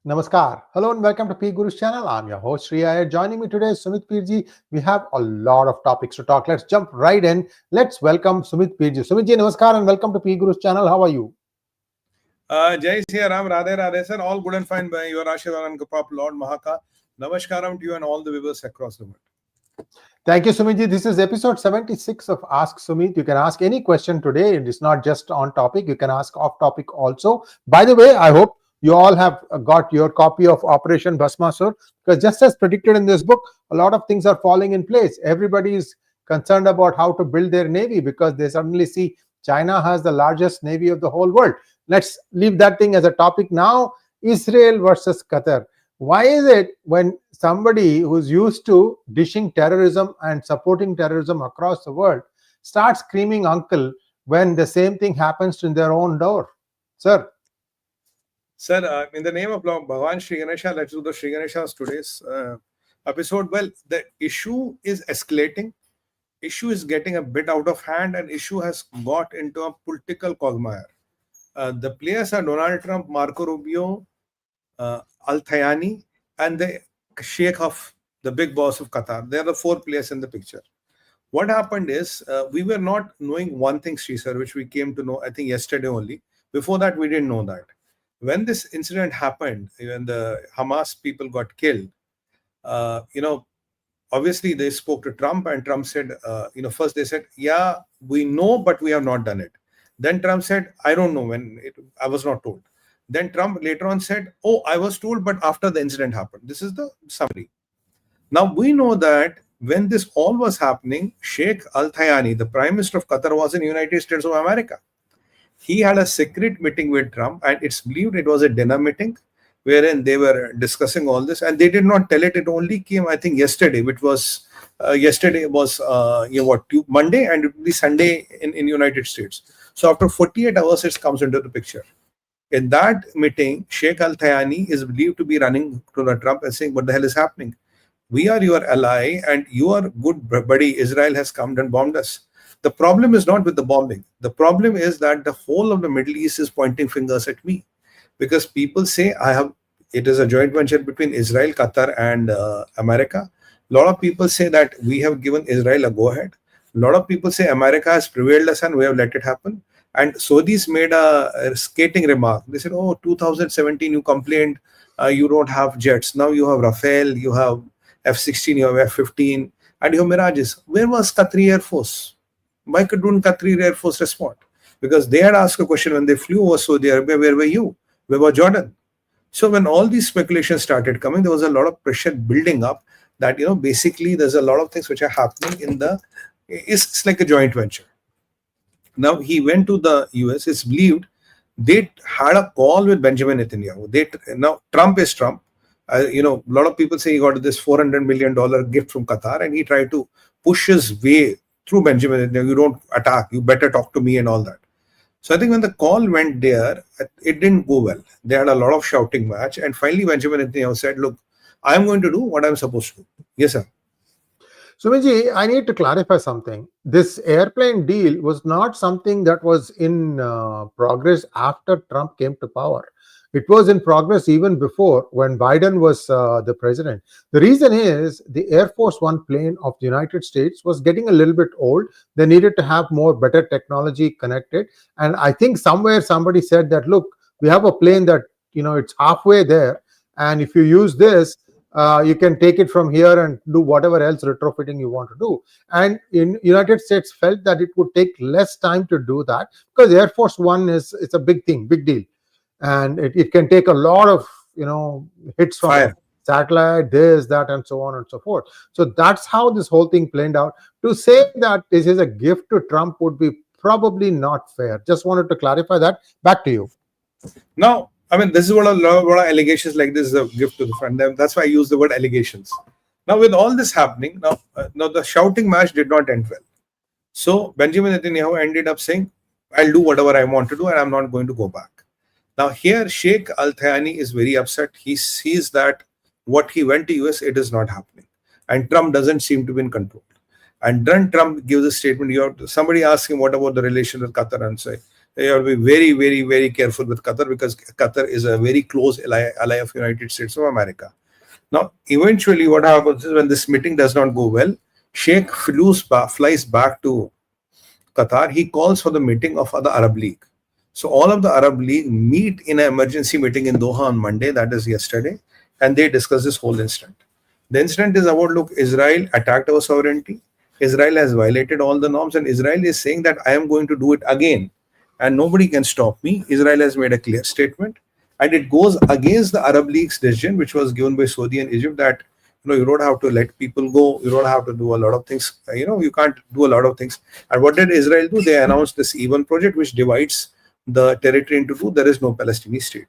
Namaskar. Hello and welcome to PGurus channel. I'm your host Sree Iyer. Joining me today is 𝗏𝗏𝗏𝗏𝗏. We have a lot of topics to talk. Let's jump right in. Let's welcome 𝗏𝗏𝗏𝗏𝗏. 𝗏𝗏𝗏, Namaskar and welcome to PGurus channel. How are you? Jai Sri Ram, Radhe Radhe sir. All good and fine by your Ashirwad and Kapap, Lord Mahaka. Namaskaram to you and all the viewers across the world. Thank you, 𝗏𝗏𝗏𝗏𝗏. This is episode 76 of Ask Sumit. You can ask any question today. It is not just on topic. You can ask off topic also. By the way, I hope you all have got your copy of Operation Bhasmasur, because just as predicted in this book, a lot of things are falling in place. Everybody is concerned about how to build their navy because they suddenly see China has the largest navy of the whole world. Let's leave that thing as a topic now. Israel versus Qatar. Why is it when somebody who's used to dishing terrorism and supporting terrorism across the world starts screaming uncle when the same thing happens in their own door? Sir. Sir, in the name of Bhagwan Sree Ganesha, let's do the Sree Ganesha's today's episode. Well, the issue is escalating. Issue is getting a bit out of hand, and issue has got into a political quagmire. The players are Donald Trump, Marco Rubio, 𝗟𝗡𝗙𝗏𝗏𝗏, and the Sheikh of the big boss of Qatar. They are the four players in the picture. What happened is we were not knowing one thing, Sri sir, which we came to know, I think, yesterday only. Before that, we didn't know that. When this incident happened, when the Hamas people got killed, obviously they spoke to Trump, and Trump said, first they said, yeah, we know, but we have not done it. Then Trump said, I don't know I was not told. Then Trump later on said, oh, I was told, but after the incident happened. This is the summary. Now, we know that when this all was happening, Sheikh 𝗟𝗡𝗙𝗏𝗏, the Prime Minister of Qatar, was in the United States of America. He had a secret meeting with Trump, and it's believed it was a dinner meeting wherein they were discussing all this, and they did not tell it. It only came, I think, yesterday, which was Monday, and it will be Sunday in United States. So after 48 hours, it comes into the picture. In that meeting, Sheikh 𝗟𝗡𝗙𝗏𝗏 is believed to be running to the Trump and saying, what the hell is happening? We are your ally, and your good buddy Israel has come and bombed us. The problem is not with the bombing. The problem is that the whole of the Middle East is pointing fingers at me, because people say it is a joint venture between Israel, Qatar, and America. A lot of people say that we have given Israel a go-ahead. A lot of people say America has prevailed us and we have let it happen. And Saudis made a skating remark. They said, oh, 2017 you complained you don't have jets. Now you have Rafale, you have F-16, you have F-15, and you have Mirages. Where was Qatari Air Force? Why couldn't Qatari Air Force respond? Because they had asked a question when they flew over Saudi Arabia, where were you? Where was Jordan? So when all these speculations started coming, there was a lot of pressure building up that, basically there's a lot of things which are happening it's like a joint venture. Now he went to the US. It's believed they had a call with Benjamin Netanyahu. Now Trump is Trump. A lot of people say he got this $400 million gift from Qatar, and he tried to push his way through Benjamin Netanyahu. You don't attack, you better talk to me and all that. So I think when the call went there, it didn't go well. They had a lot of shouting match, and finally Benjamin Netanyahu said, look, I'm going to do what I'm supposed to do. Yes, sir. Sumiji, I need to clarify something. This airplane deal was not something that was in progress after Trump came to power. It was in progress even before, when Biden was the president. The reason is the Air Force One plane of the United States was getting a little bit old. They needed to have better technology connected. And I think somewhere somebody said that, look, we have a plane that, it's halfway there. And if you use this, you can take it from here and do whatever else retrofitting you want to do. And in United States felt that it would take less time to do that, because Air Force One it's a big thing, big deal. And it can take a lot of, hits from fire, satellite, this, that, and so on and so forth. So that's how this whole thing played out. To say that this is a gift to Trump would be probably not fair. Just wanted to clarify that. Back to you. Now, this is what a lot of allegations like this is a gift to the front. That's why I use the word allegations. Now, with all this happening, now the shouting match did not end well. So Benjamin Netanyahu ended up saying, I'll do whatever I want to do, and I'm not going to go back. Now here, Sheikh 𝗟𝗡𝗙𝗏𝗏 is very upset. He sees that what he went to US, it is not happening. And Trump doesn't seem to be in control. And then Trump gives a statement. Somebody asked him, what about the relation with Qatar? And say, You have to be very, very, very careful with Qatar, because Qatar is a very close ally of United States of America. Now, eventually what happens is, when this meeting does not go well, Sheikh flies back to Qatar. He calls for the meeting of the Arab League. So all of the Arab League meet in an emergency meeting in Doha on Monday, that is yesterday, and they discuss this whole incident. The incident is about, look, Israel attacked our sovereignty. Israel has violated all the norms, and Israel is saying that I am going to do it again, and nobody can stop me. Israel has made a clear statement, and it goes against the Arab League's decision, which was given by Saudi and Egypt, that you don't have to let people go, you don't have to do a lot of things, you can't do a lot of things. And what did Israel do? They announced this 𝗎𝗏 project, which divides the territory into two. There is no Palestinian state.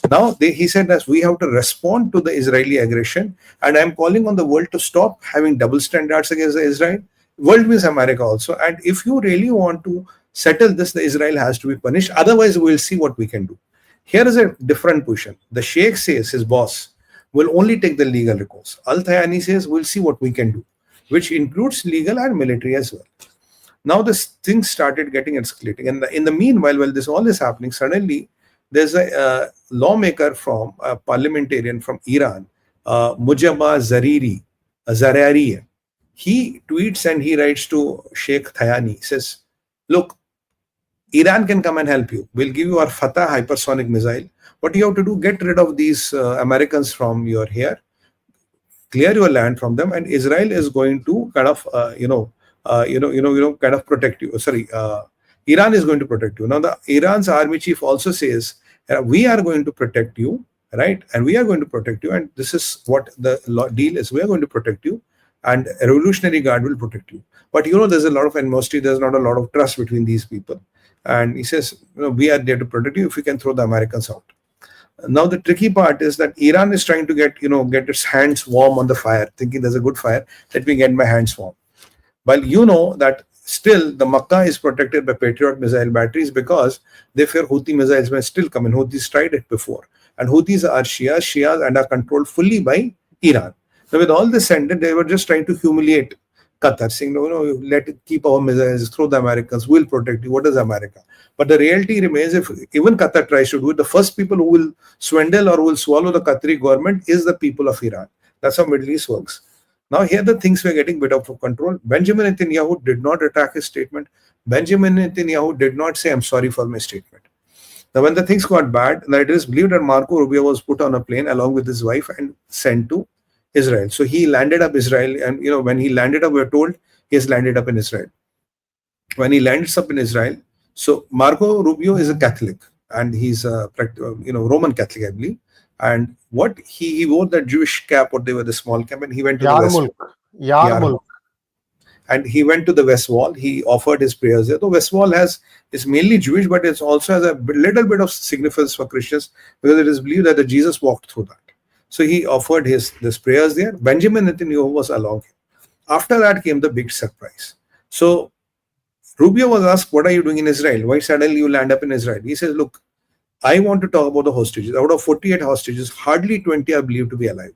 Now he said that we have to respond to the Israeli aggression, and I'm calling on the world to stop having double standards against Israel. World means America also, and if you really want to settle this, the Israel has to be punished. Otherwise, we'll see what we can do. Here is a different position. The Sheikh says, his boss, will only take the legal recourse. 𝗟𝗡𝗙𝗏 says, we'll see what we can do, which includes legal and military as well. Now this thing started getting escalating, and in the meanwhile, while this all is happening, suddenly there's a lawmaker from a parliamentarian from Iran, 𝗤𝗏𝗍𝗍𝗍𝗏. He tweets and he writes to Sheikh 𝗤𝗍𝗏. He says, look, Iran can come and help you. We'll give you our Fatah hypersonic missile. What you have to do, get rid of these Americans from your here, clear your land from them, and Israel is going to kind of kind of protect you. Sorry, Iran is going to protect you. Now the Iran's army chief also says, we are going to protect you, right? And we are going to protect you, and this is what the deal is. We are going to protect you, and a Revolutionary Guard will protect you. But there's a lot of animosity. There's not a lot of trust between these people. And he says, we are there to protect you if we can throw the Americans out. Now the tricky part is that Iran is trying to get its hands warm on the fire, thinking there's a good fire, let me get my hands warm. While that still the Makkah is protected by Patriot missile batteries, because they fear Houthi missiles may still come in. Houthis tried it before, and Houthis are Shias and are controlled fully by Iran. Now with all this ended, they were just trying to humiliate Qatar, saying, let it keep our missiles, throw the Americans, we'll protect you. What is America? But the reality remains, if even Qatar tries to do it, the first people who will swindle or will swallow the Qatari government is the people of Iran. That's how Middle East works. Now here the things were getting bit out of control. Benjamin Netanyahu did not attack his statement. Benjamin Netanyahu did not say, I'm sorry for my statement. Now when the things got bad, it is believed that Marco Rubio was put on a plane along with his wife and sent to Israel. So he landed up Israel, and when he landed up, we're told he has landed up in Israel. When he lands up in Israel, so Marco Rubio is a Catholic, and he's a Roman Catholic, I believe. And what he wore that Jewish cap, what they were, the small cap, and he went to the West. And he went to the West Wall. He offered his prayers there. The West Wall is mainly Jewish, but it also has a little bit of significance for Christians, because it is believed that Jesus walked through that. So he offered his prayers there. Benjamin Netanyahu was along him. After that came the big surprise. So Rubio was asked, what are you doing in Israel? Why suddenly you land up in Israel? He says, look, I want to talk about the hostages. Out of 48 hostages, hardly 20 are believed to be alive.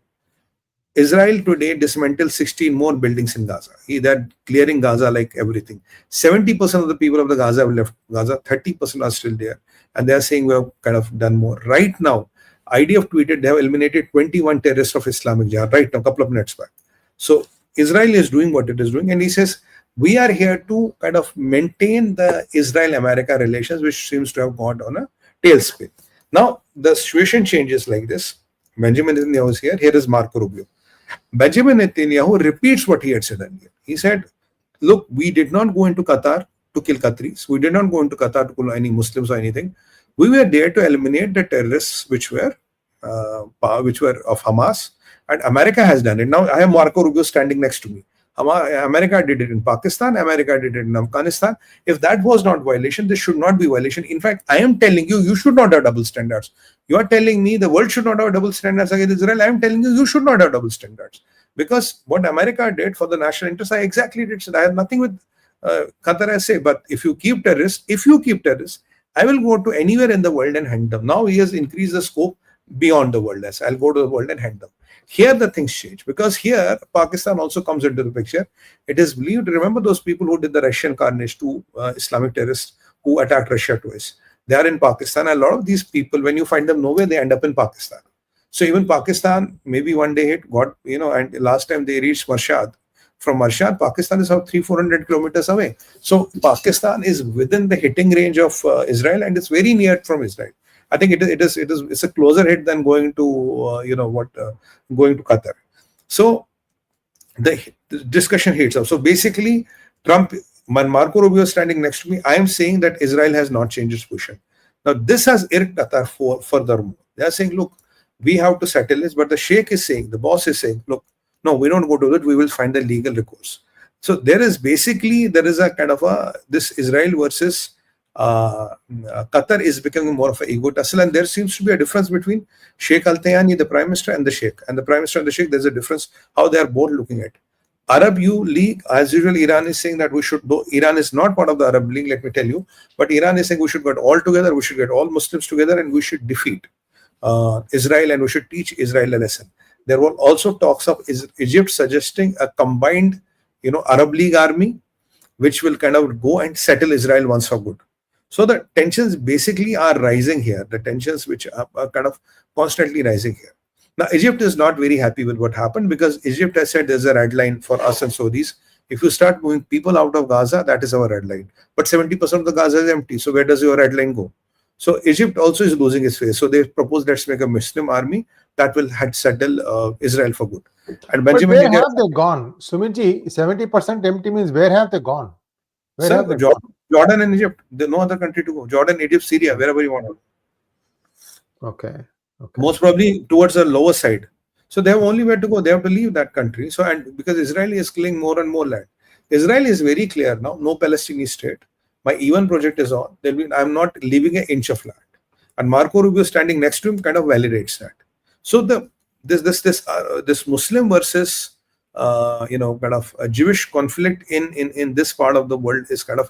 Israel today dismantled 16 more buildings in Gaza. They're clearing Gaza like everything. 70% of the people of the Gaza have left Gaza. 30% are still there. And they're saying we have kind of done more. Right now, IDF tweeted they have eliminated 21 terrorists of Islamic Jihad right now, a couple of minutes back. So Israel is doing what it is doing, and he says we are here to kind of maintain the Israel-America relations, which seems to have gone on a tailspin. Now the situation changes like this. Benjamin Netanyahu is here. Here is Marco Rubio. Benjamin Netanyahu repeats what he had said earlier. He said, look, we did not go into Qatar to kill Qataris. We did not go into Qatar to kill any Muslims or anything. We were there to eliminate the terrorists which were of Hamas, and America has done it. Now I have Marco Rubio standing next to me. America did it in Pakistan. America did it in Afghanistan. If that was not violation, this should not be violation. In fact, I am telling you, you should not have double standards. You are telling me the world should not have double standards against Israel. I am telling you, you should not have double standards. Because what America did for the national interest, I exactly did. So I have nothing with Qatar, I say. But if you keep terrorists, I will go to anywhere in the world and hand them. Now he has increased the scope beyond the world. I'll go to the world and hand them. Here the things change, because here Pakistan also comes into the picture. It is believed, remember those people who did the Russian carnage to Islamic terrorists who attacked Russia twice. They are in Pakistan. A lot of these people, when you find them nowhere, they end up in Pakistan. So even Pakistan, maybe one day it got, and last time they reached Marshad. From Marshad, Pakistan is about 300-400 kilometers away. So Pakistan is within the hitting range of Israel, and it's very near from Israel. I think it's a closer hit than going to going to Qatar. So the discussion heats up. So basically, Trump, Marco Rubio is standing next to me. I am saying that Israel has not changed its position. Now this has irked Qatar furthermore. They are saying, look, we have to settle this, but the Sheikh is saying, the boss is saying, look, no, we don't go to it. We will find the legal recourse. So there is a kind of this Israel versus Qatar is becoming more of an ego tussle, and there seems to be a difference between 𝗥𝗘𝗙𝗪𝗖𝗍, the prime minister, and the Sheikh. And the prime minister and the Sheikh, there's a difference how they are both looking at. Arab League, as usual, Iran is saying that we should, though Iran is not part of the Arab League, let me tell you, but Iran is saying we should get all together, we should get all Muslims together, and we should defeat Israel, and we should teach Israel a lesson. There were also talks of Egypt suggesting a combined, Arab League army, which will kind of go and settle Israel once for good. So the tensions basically are rising here. The tensions which are kind of constantly rising here. Now, Egypt is not very happy with what happened, because Egypt has said there's a red line for us and Saudis. If you start moving people out of Gaza, that is our red line. But 70% of the Gaza is empty. So where does your red line go? So Egypt also is losing its face. So they proposed, let's make a Muslim army that will settle Israel for good. And Benjamin, where have they gone? Sumitji, 70% empty means where have they gone? Where have they gone? Jordan and Egypt. There's no other country to go. Jordan, Egypt, Syria, wherever you want to go. Okay. Most probably towards the lower side. So they have only where to go. They have to leave that country. So, and because Israel is killing more and more land. Israel is very clear now, no Palestinian state. My E1 project is on. I'm not leaving an inch of land. And Marco Rubio standing next to him kind of validates that. So this Muslim versus kind of a Jewish conflict in this part of the world is kind of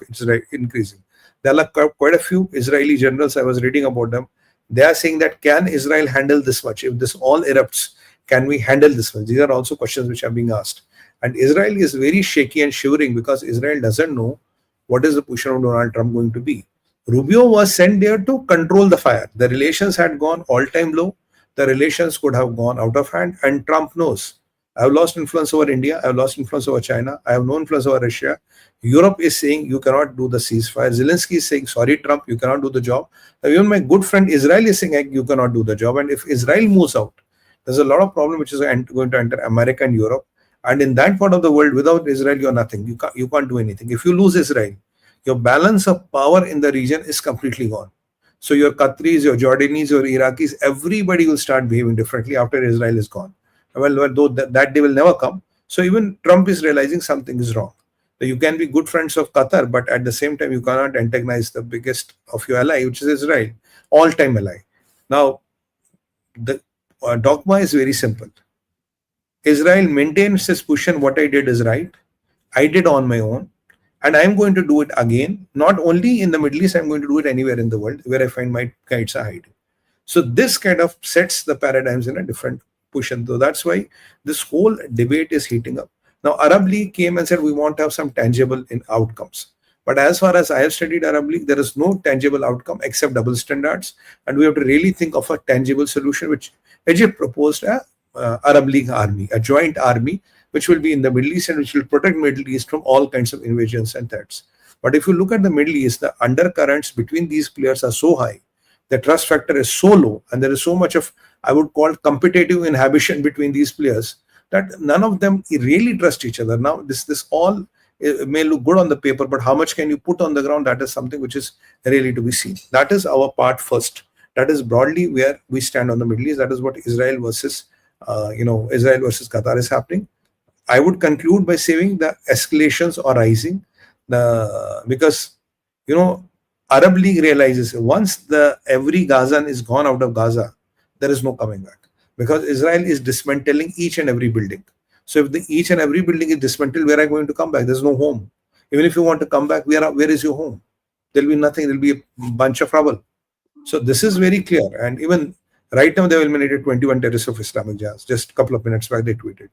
increasing. There are quite a few Israeli generals, I was reading about them. They are saying that, can Israel handle this much? If this all erupts, can we handle this much? These are also questions which are being asked. And Israel is very shaky and shivering because Israel doesn't know what is the position of Donald Trump going to be. Rubio was sent there to control the fire. The relations had gone all-time low. The relations could have gone out of hand, and Trump knows. I have lost influence over India. I have lost influence over China. I have no influence over Russia. Europe is saying you cannot do the ceasefire. Zelensky is saying, sorry, Trump, you cannot do the job. Now, even my good friend Israel is saying you cannot do the job. And if Israel moves out, there's a lot of problem which is going to enter America and Europe. And in that part of the world, without Israel, you're nothing. You can't do anything. If you lose Israel, your balance of power in the region is completely gone. So your Qataris, your Jordanis, your Iraqis, everybody will start behaving differently after Israel is gone. Well, though that day will never come. So even Trump is realizing something is wrong. So you can be good friends of Qatar, but at the same time, you cannot antagonize the biggest of your ally, which is Israel, all-time ally. Now, the dogma is very simple. Israel maintains its position, what I did is right. I did on my own. And I'm going to do it again, not only in the Middle East, I'm going to do it anywhere in the world where I find my 𝗥𝗙𝗄𝗧 hiding. So this kind of sets the paradigms in a different position. So that's why this whole debate is heating up. Now, Arab League came and said, we want to have some tangible outcomes. But as far as I have studied Arab League, there is no tangible outcome except double standards. And we have to really think of a tangible solution, which Egypt proposed Arab League army, a joint army, which will be in the Middle East and which will protect Middle East from all kinds of invasions and threats. But if you look at the Middle East, the undercurrents between these players are so high, the trust factor is so low, and there is so much of, I would call, competitive inhibition between these players that none of them really trust each other. Now, this all may look good on the paper, but how much can you put on the ground? That is something which is really to be seen. That is our part first. That is broadly where we stand on the Middle East. That is what Israel versus Qatar is happening. I would conclude by saying the escalations are rising, because Arab League realizes once every Gazan is gone out of Gaza, there is no coming back, because Israel is dismantling each and every building. So if each and every building is dismantled, where are you going to come back? There's no home. Even if you want to come back, where is your home? There'll be nothing. There'll be a bunch of rubble. So this is very clear. And even right now, they have eliminated 21 terrorists of Islamic Jihad. Just a couple of minutes back, they tweeted.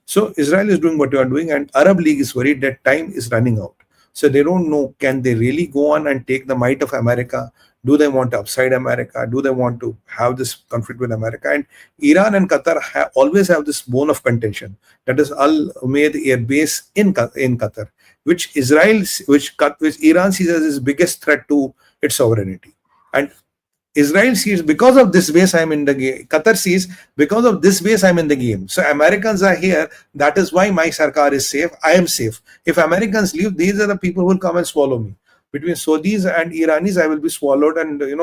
So Israel is doing what you are doing, and Arab League is worried that time is running out. So they don't know, can they really go on and take the might of America? Do they want to upside America? Do they want to have this conflict with America? And Iran and Qatar always have this bone of contention. That is 𝗟𝗡𝗏 Air Base in Qatar, which Iran sees as its biggest threat to its sovereignty. And Israel sees, because of this base I'm in the game. Qatar sees, because of this base I'm in the game. So Americans are here. That is why my sarkar is safe. I am safe. If Americans leave, these are the people who will come and swallow me. Between Saudis and Iranis, I will be swallowed, and कहते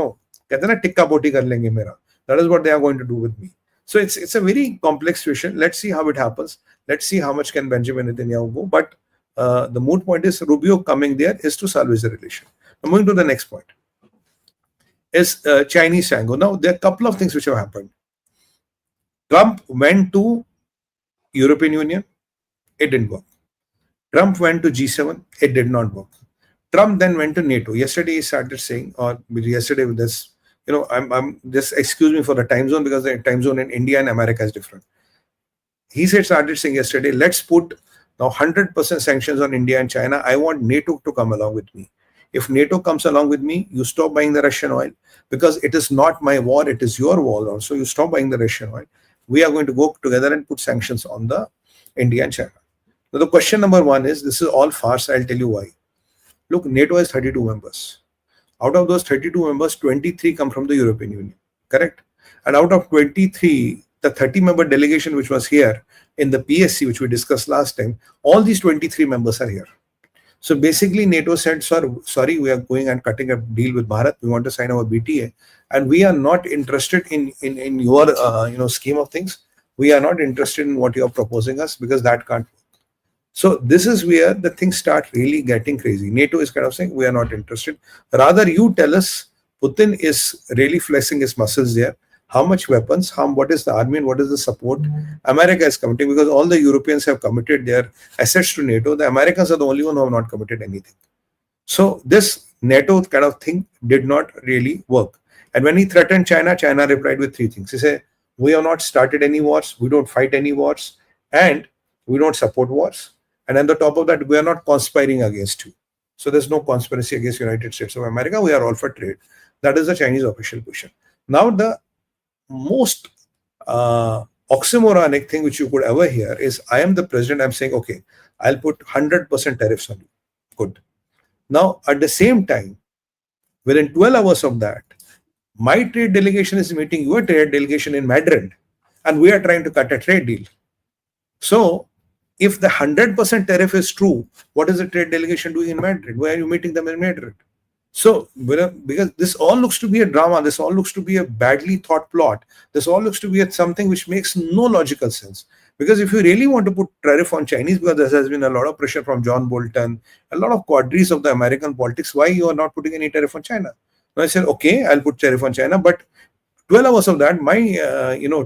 हैं ना 𝗥𝗘𝗏𝗏𝗧𝗏 कर लेंगे मेरा. That is what they are going to do with me. So it's a very complex situation. Let's see how it happens. Let's see how much can Benjamin Netanyahu go. But the moot point is Rubio coming there is to salvage the relation. Now moving to the next point is Chinese Tango. Now there are a couple of things which have happened. Trump went to European Union, it didn't work. Trump went to G7, it did not work. Trump then went to NATO. Yesterday he started saying, or yesterday with this, I'm just, excuse me for the time zone, because the time zone in India and America is different. He started saying yesterday, let's put now 100% sanctions on India and China. I want NATO to come along with me. If NATO comes along with me, you stop buying the Russian oil, because it is not my war, it is your war also. You stop buying the Russian oil. We are going to go together and put sanctions on the India and China. Now the question number one is, this is all farce. I'll tell you why. Look, NATO has 32 members. Out of those 32 members, 23 come from the European Union, correct? And out of 23, the 30-member delegation which was here in the PSC, which we discussed last time, all these 23 members are here. So basically NATO said, sorry, we are going and cutting a deal with Bharat. We want to sign our BTA, and we are not interested in your scheme of things. We are not interested in what you are proposing us, because that can't work. So this is where the things start really getting crazy. NATO is kind of saying, we are not interested. Rather, you tell us. Putin is really flexing his muscles there. How much weapons, what is the army, and what is the support America is committing, because all the Europeans have committed their assets to NATO. The Americans are the only one who have not committed anything. So this NATO kind of thing did not really work. And when he threatened China, China replied with three things. He said, we have not started any wars, we don't fight any wars, and we don't support wars. And on the top of that, we are not conspiring against you. So there's no conspiracy against United States of America. We are all for trade. That is the Chinese official position. Now the most oxymoronic thing which you could ever hear is, I am the president, I'm saying, okay, I'll put 100% tariffs on you. Good. Now, at the same time, within 12 hours of that, my trade delegation is meeting your trade delegation in Madrid, and we are trying to cut a trade deal. So, if the 100% tariff is true, what is the trade delegation doing in Madrid? Why are you meeting them in Madrid? So, because this all looks to be a drama, this all looks to be a badly thought plot, this all looks to be something which makes no logical sense. Because if you really want to put tariff on Chinese, because there has been a lot of pressure from John Bolton, a lot of quadris of the American politics, why you are not putting any tariff on China? So I said, okay, I'll put tariff on China, but 12 hours of that, my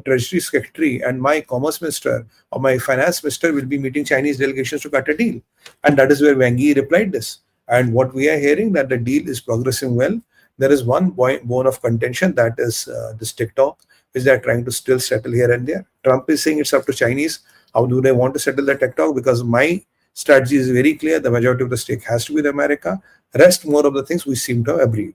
Treasury Secretary and my Commerce Minister or my Finance Minister will be meeting Chinese delegations to cut a deal. And that is where Wang Yi replied this. And what we are hearing, that the deal is progressing well. There is one bone of contention, that is this TikTok, which they are trying to still settle here and there. Trump is saying it's up to Chinese. How do they want to settle the TikTok? Because my strategy is very clear. The majority of the stake has to be with America. Rest, more of the things we seem to have agreed.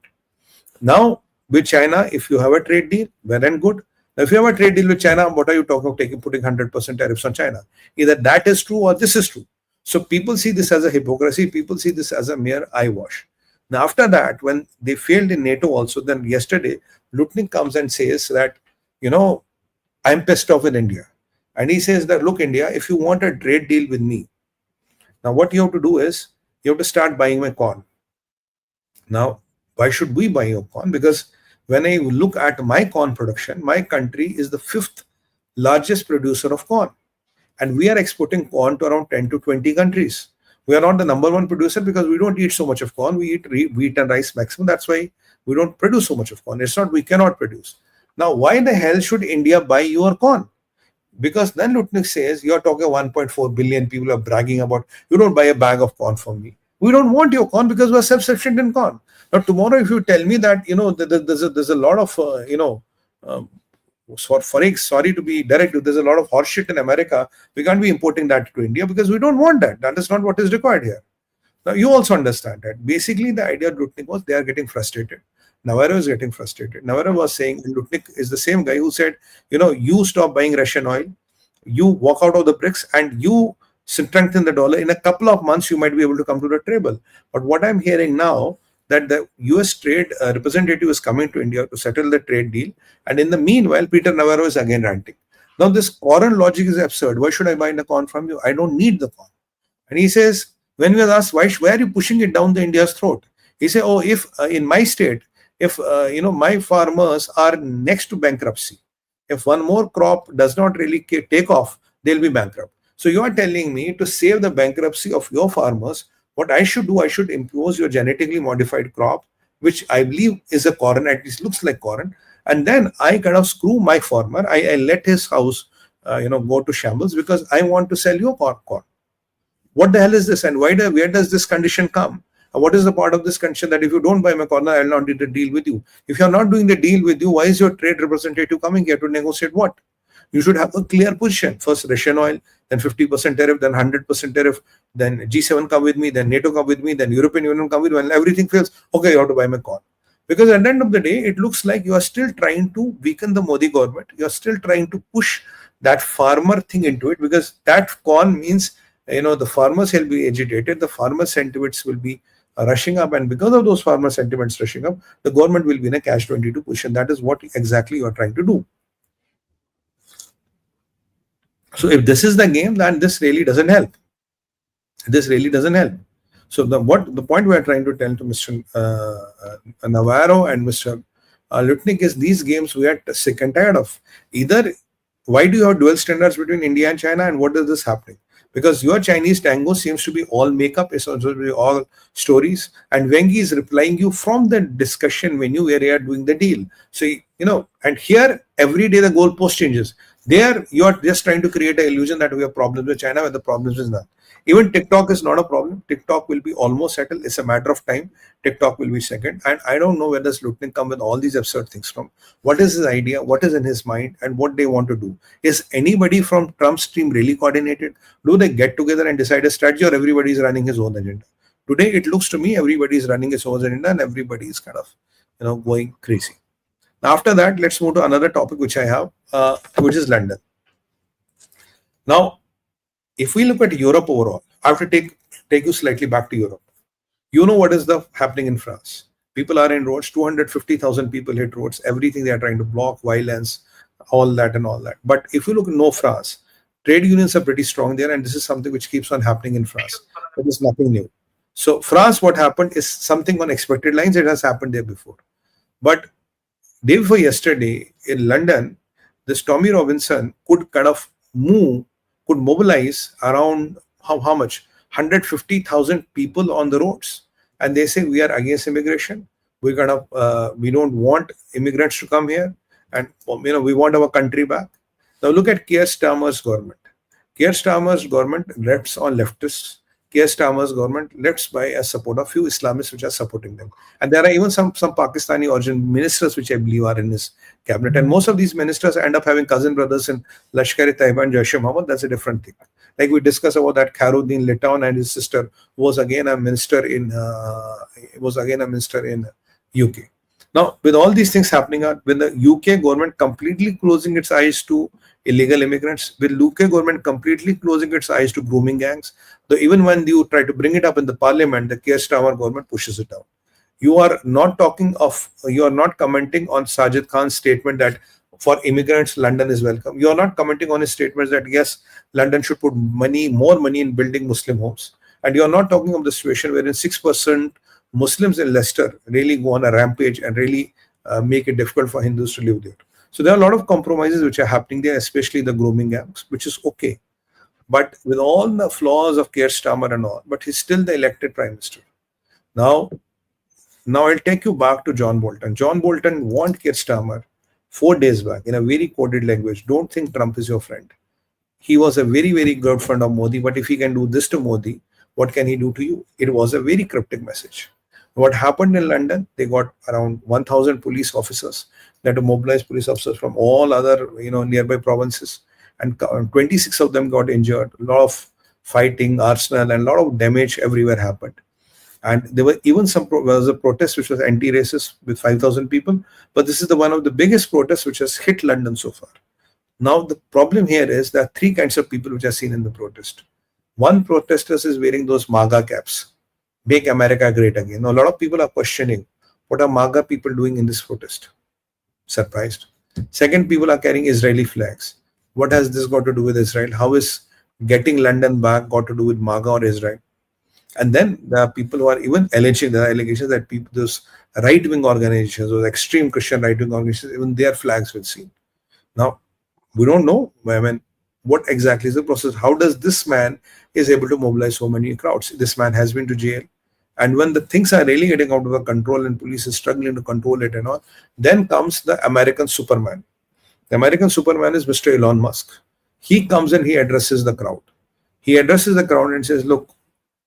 Now, with China, if you have a trade deal, well and good. Now, if you have a trade deal with China, what are you talking of putting 100% tariffs on China? Either that is true or this is true. So people see this as a hypocrisy. People see this as a mere eyewash. Now, after that, when they failed in NATO also, then yesterday, Lutnick comes and says that, I'm pissed off with India. And he says that, look, India, if you want a trade deal with me, now what you have to do is, you have to start buying my corn. Now, why should we buy your corn? Because when I look at my corn production, my country is the 5th largest producer of corn. And we are exporting corn to around 10 to 20 countries. We are not the number one producer because we don't eat so much of corn. We eat wheat and rice maximum. That's why we don't produce so much of corn. It's not we cannot produce. Now, why the hell should India buy your corn? Because then Lutnick says, you're talking 1.4 billion people are bragging about, you don't buy a bag of corn from me. We don't want your corn because we're self-sufficient in corn. Now, tomorrow, if you tell me that, there's a lot of, sorry to be direct, there's a lot of horse shit in America, we can't be importing that to India because we don't want that. That is not what is required here. Now, you also understand that basically the idea of Lutnick was they are getting frustrated. Navarro is getting frustrated. Navarro was saying, and Lutnick is the same guy who said, you stop buying Russian oil, you walk out of the BRICS, and you strengthen the dollar. In a couple of months, you might be able to come to the table. But what I'm hearing now, that the US trade representative is coming to India to settle the trade deal. And in the meanwhile, Peter Navarro is again ranting. Now, this corn logic is absurd. Why should I buy the corn from you? I don't need the corn. And he says, when we are asked, why are you pushing it down the India's throat? He said, oh, if in my state, if my farmers are next to bankruptcy, if one more crop does not really take off, they'll be bankrupt. So you are telling me to save the bankruptcy of your farmers, what I should do, I should impose your genetically modified crop, which I believe is a corn, at least looks like corn, and then I kind of screw my farmer. I let his house, go to shambles because I want to sell you corn. What the hell is this, and where does this condition come? What is the part of this condition that if you don't buy my corn, I will not do the deal with you? If you are not doing the deal with you, why is your trade representative coming here to negotiate what? You should have a clear position. First Russian oil, then 50% tariff, then 100% tariff, then G7 come with me, then NATO come with me, then European Union come with me. When everything fails, okay, you have to buy my corn. Because at the end of the day, it looks like you are still trying to weaken the Modi government. You are still trying to push that farmer thing into it, because that corn means, the farmers will be agitated, the farmer sentiments will be rushing up, and because of those farmer sentiments rushing up, the government will be in a catch-22 position. That is what exactly you are trying to do. So if this is the game, then this really doesn't help. This really doesn't help. So the point we are trying to tell to Mr. Navarro and Mr. Lutnick is, these games we are sick and tired of. Either, why do you have dual standards between India and China, and what is this happening? Because your Chinese Tango seems to be all makeup, it's also to be all stories, and 𝗏𝗏𝗏𝗏 is replying you from the discussion when you are doing the deal. So, and here every day the goalpost changes. There you are just trying to create an illusion that we have problems with China, where the problems is none. Even TikTok is not a problem. TikTok will be almost settled. It's a matter of time. TikTok will be second. And I don't know where does Lutnick come with all these absurd things from. What is his idea? What is in his mind? And what they want to do? Is anybody from Trump's team really coordinated? Do they get together and decide a strategy, or everybody is running his own agenda? Today, it looks to me everybody is running his own agenda, and everybody is kind of, going crazy. Now, after that, let's move to another topic which I have, which is London. Now, if we look at Europe overall, I have to take you slightly back to Europe. You know what is happening in France. People are in roads, 250,000 people hit roads, everything they are trying to block, violence, all that and all that. But if you look at France, trade unions are pretty strong there, and this is something which keeps on happening in France. It is nothing new. So France, what happened is something on expected lines. It has happened there before. But day before yesterday in London, this Tommy Robinson could kind of could mobilize around how much? 150,000 people on the roads. And they say, we are against immigration. We don't want immigrants to come here. And, we want our country back. Now look at Keir Starmer's government. Keir Starmer's government rests on leftists. Keir Starmer's government rests by a support of few Islamists which are supporting them. And there are even some Pakistani origin ministers which I believe are in his cabinet. And most of these ministers end up having cousin brothers in 𝗥𝗘𝗏𝗏 and Jaish-e-Mohammed. That's a different thing. Like we discussed about that 𝗥𝗘𝗙𝗏𝗏 Littown and his sister was again a minister in UK. Now, with all these things happening, with the UK government completely closing its eyes to illegal immigrants, with UK government completely closing its eyes to grooming gangs, though even when you try to bring it up in the parliament, the Keir Starmer government pushes it down. You are not commenting on Sajid Khan's statement that for immigrants, London is welcome. You are not commenting on his statements that yes, London should put more money in building Muslim homes. And you are not talking of the situation wherein 6% Muslims in Leicester really go on a rampage and really make it difficult for Hindus to live there. So there are a lot of compromises which are happening there, especially the grooming gangs, which is okay. But with all the flaws of Keir Starmer and all, but he's still the elected prime minister. Now I'll take you back to John Bolton. John Bolton warned Keir Starmer 4 days back in a very coded language, don't think Trump is your friend. He was a very, very good friend of Modi, but if he can do this to Modi, what can he do to you? It was a very cryptic message. What happened in London, they got around 1,000 police officers that to mobilize police officers from all other nearby provinces, and 26 of them got injured. A lot of fighting, arsenal, and a lot of damage everywhere happened. And there were even there was a protest which was anti-racist with 5,000 people. But this is one of the biggest protests which has hit London so far. Now, the problem here is there are three kinds of people which are seen in the protest. One protester is wearing those MAGA caps, Make America Great Again. Now, a lot of people are questioning, what are MAGA people doing in this protest? Surprised. Second, people are carrying Israeli flags. What has this got to do with Israel? How is getting London back got to do with MAGA or Israel? And then there are people who are even alleging, there are allegations that people, those right-wing organizations, those extreme Christian right-wing organizations, even their flags were seen. Now, we don't know, I mean, what exactly is the process? How does this man is able to mobilize so many crowds? This man has been to jail. And when the things are really getting out of control and police is struggling to control it and all, then comes the American Superman. The American Superman is Mr. Elon Musk. He comes and he addresses the crowd. He addresses the crowd and says, look,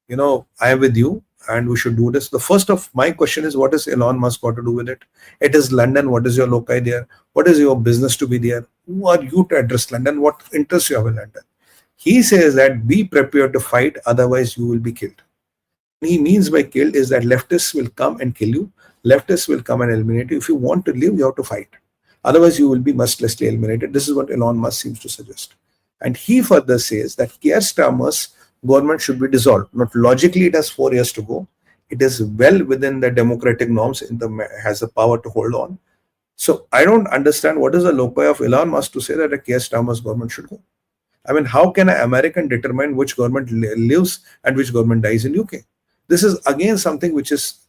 you know, I am with you and we should do this. The first of my question is, what has Elon Musk got to do with it? It is London. What is your loci there? What is your business to be there? Who are you to address London? What interests you have in London? He says that be prepared to fight, otherwise you will be killed. He means by killed is that leftists will come and kill you. Leftists will come and eliminate you. If you want to live, you have to fight. Otherwise, you will be mercilessly eliminated. This is what Elon Musk seems to suggest. And he further says that Keir Starmer's government should be dissolved. Not logically, it has 4 years to go. It is well within the democratic norms, has the power to hold on. So I don't understand what is the loci of Elon Musk to say that a Keir Starmer's government should go. I mean, how can an American determine which government lives and which government dies in UK? This is again something which is,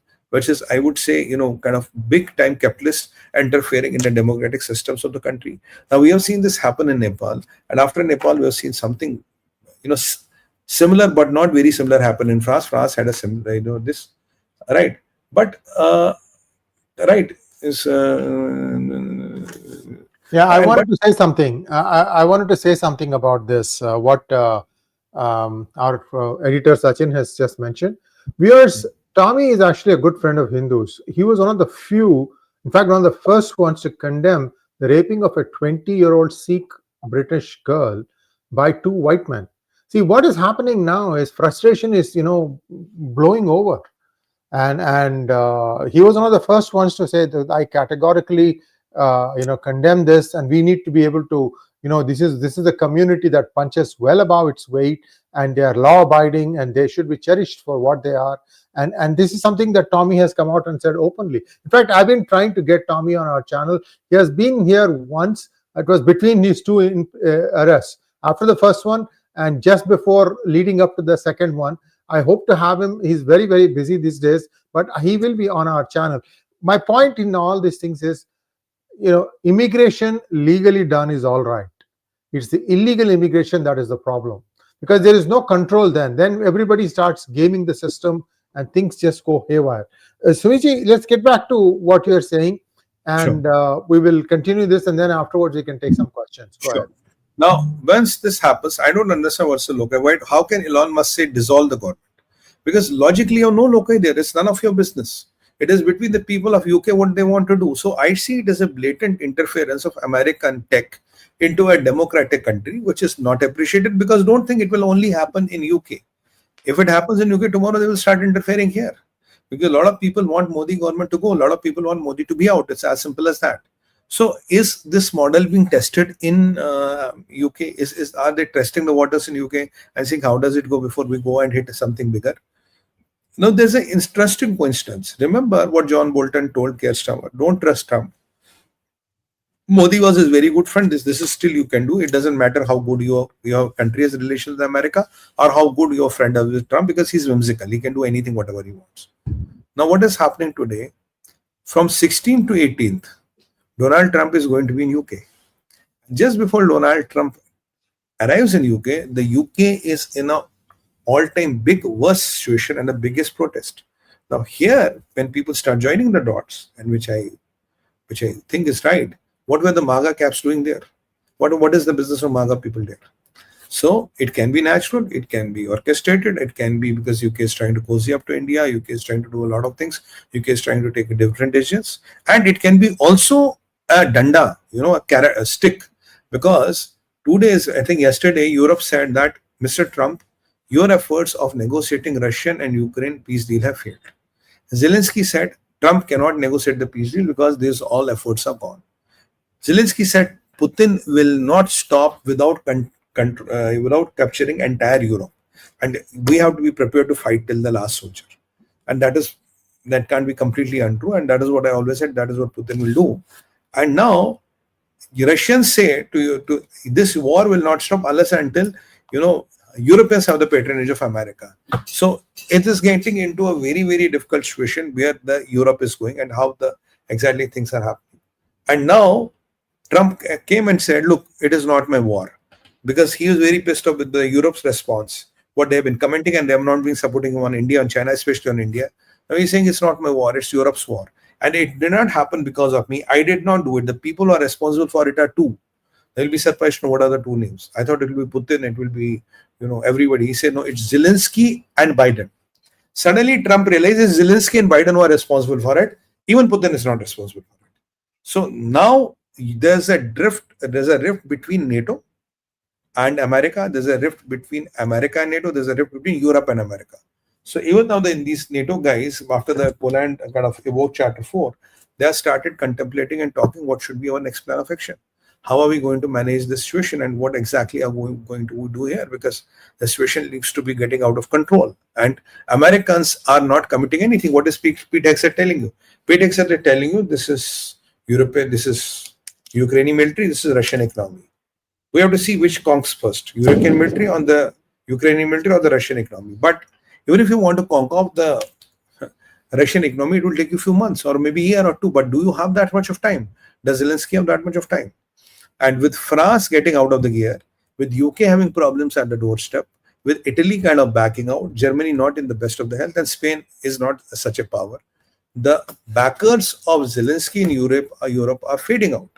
I would say, you know, kind of big time capitalist interfering in the democratic systems of the country. Now, we have seen this happen in Nepal. And after Nepal, we have seen something, you know, similar but not very similar happen in France. France had a similar, you know, this, right? But, right, is... yeah, I wanted to say something. I wanted to say something about this, what our editor Sachin has just mentioned. Viewers, Tommy is actually a good friend of Hindus. He was one of the few, in fact, one of the first ones to condemn the raping of a 20-year-old Sikh British girl by 2 white men. See, what is happening now is frustration is, you know, blowing over. And he was one of the first ones to say that I categorically, you know, condemn this, and we need to be able to, you know, this is a community that punches well above its weight, and they are law-abiding, and they should be cherished for what they are. And this is something that Tommy has come out and said openly. In fact, I've been trying to get Tommy on our channel. He has been here once. It was between these 2 arrests. After the first one and just before leading up to the second one. I hope to have him. He's very, very busy these days, but he will be on our channel. My point in all these things is, you know, immigration legally done is all right. It's the illegal immigration that is the problem, because there is no control. Then everybody starts gaming the system and things just go haywire. 𝗏𝗍𝗏, let's get back to what you're saying, and sure, we will continue this, and then afterwards we can take some questions. Go ahead. Now, once this happens, I don't understand what's the loci. How can Elon Musk say dissolve the government? Because logically, you have no loci there. It's none of your business. It is between the people of UK what they want to do. So I see it as a blatant interference of American tech into a democratic country, which is not appreciated, because don't think it will only happen in UK. If it happens in UK tomorrow, they will start interfering here. Because a lot of people want Modi government to go. A lot of people want Modi to be out. It's as simple as that. So is this model being tested in UK? Are they testing the waters in UK and saying, how does it go before we go and hit something bigger? Now, there's an interesting coincidence. Remember what John Bolton told Keir Starmer: don't trust Trump. Modi was his very good friend. This is still you can do. It doesn't matter how good your country has relations with America or how good your friend is with Trump, because he's whimsical. He can do anything, whatever he wants. Now, what is happening today? From 16th to 18th, Donald Trump is going to be in UK. Just before Donald Trump arrives in UK, the UK is in a all-time big worst situation and the biggest protest. Now here, when people start joining the dots, and which I think is right, what were the MAGA caps doing there? What is the business of MAGA people there? So it can be natural, it can be orchestrated, it can be because UK is trying to cozy up to India, UK is trying to do a lot of things, UK is trying to take different decisions, and it can be also a danda, you know, a stick, because 2 days, I think yesterday, Europe said that, Mr. Trump, your efforts of negotiating Russian and Ukraine peace deal have failed. Zelensky said Trump cannot negotiate the peace deal because these all efforts are gone. Zelensky said Putin will not stop without capturing entire Europe, and we have to be prepared to fight till the last soldier. And that can't be completely untrue, and that is what I always said, that is what Putin will do. And now Russians say to this war will not stop unless and until Europeans have the patronage of America. So it is getting into a very, very difficult situation where the Europe is going and how the exactly things are happening. And now Trump came and said, look, it is not my war, because he was very pissed off with the Europe's response, what they have been commenting, and they have not been supporting on India and China, especially on India. Now he's saying it's not my war, it's Europe's war. And it did not happen because of me. I did not do it. The people who are responsible for it are two. They'll be surprised to know what are the two names. I thought it will be Putin, it will be, everybody. He said, no, it's Zelensky and Biden. Suddenly, Trump realizes Zelensky and Biden were responsible for it. Even Putin is not responsible for it. So now there's a rift between NATO and America. There's a rift between America and NATO. There's a rift between Europe and America. So even now, these NATO guys, after the Poland kind of evoked Charter 4, they have started contemplating and talking what should be our next plan of action. How are we going to manage the situation, and what exactly are we going to do here? Because the situation seems to be getting out of control, and Americans are not committing anything. What is 𝗏𝗃𝗃 telling you? 𝗏𝗃𝗃 is telling you this is European, this is Ukrainian military, this is Russian economy. We have to see which conquers first, European military or the Ukrainian military or the Russian economy. But even if you want to conquer the Russian economy, it will take you a few months or maybe a year or two. But do you have that much of time? Does Zelensky have that much of time? And with France getting out of the gear, with UK having problems at the doorstep, with Italy kind of backing out, Germany not in the best of the health, and Spain is not such a power, the backers of Zelensky in Europe are fading out.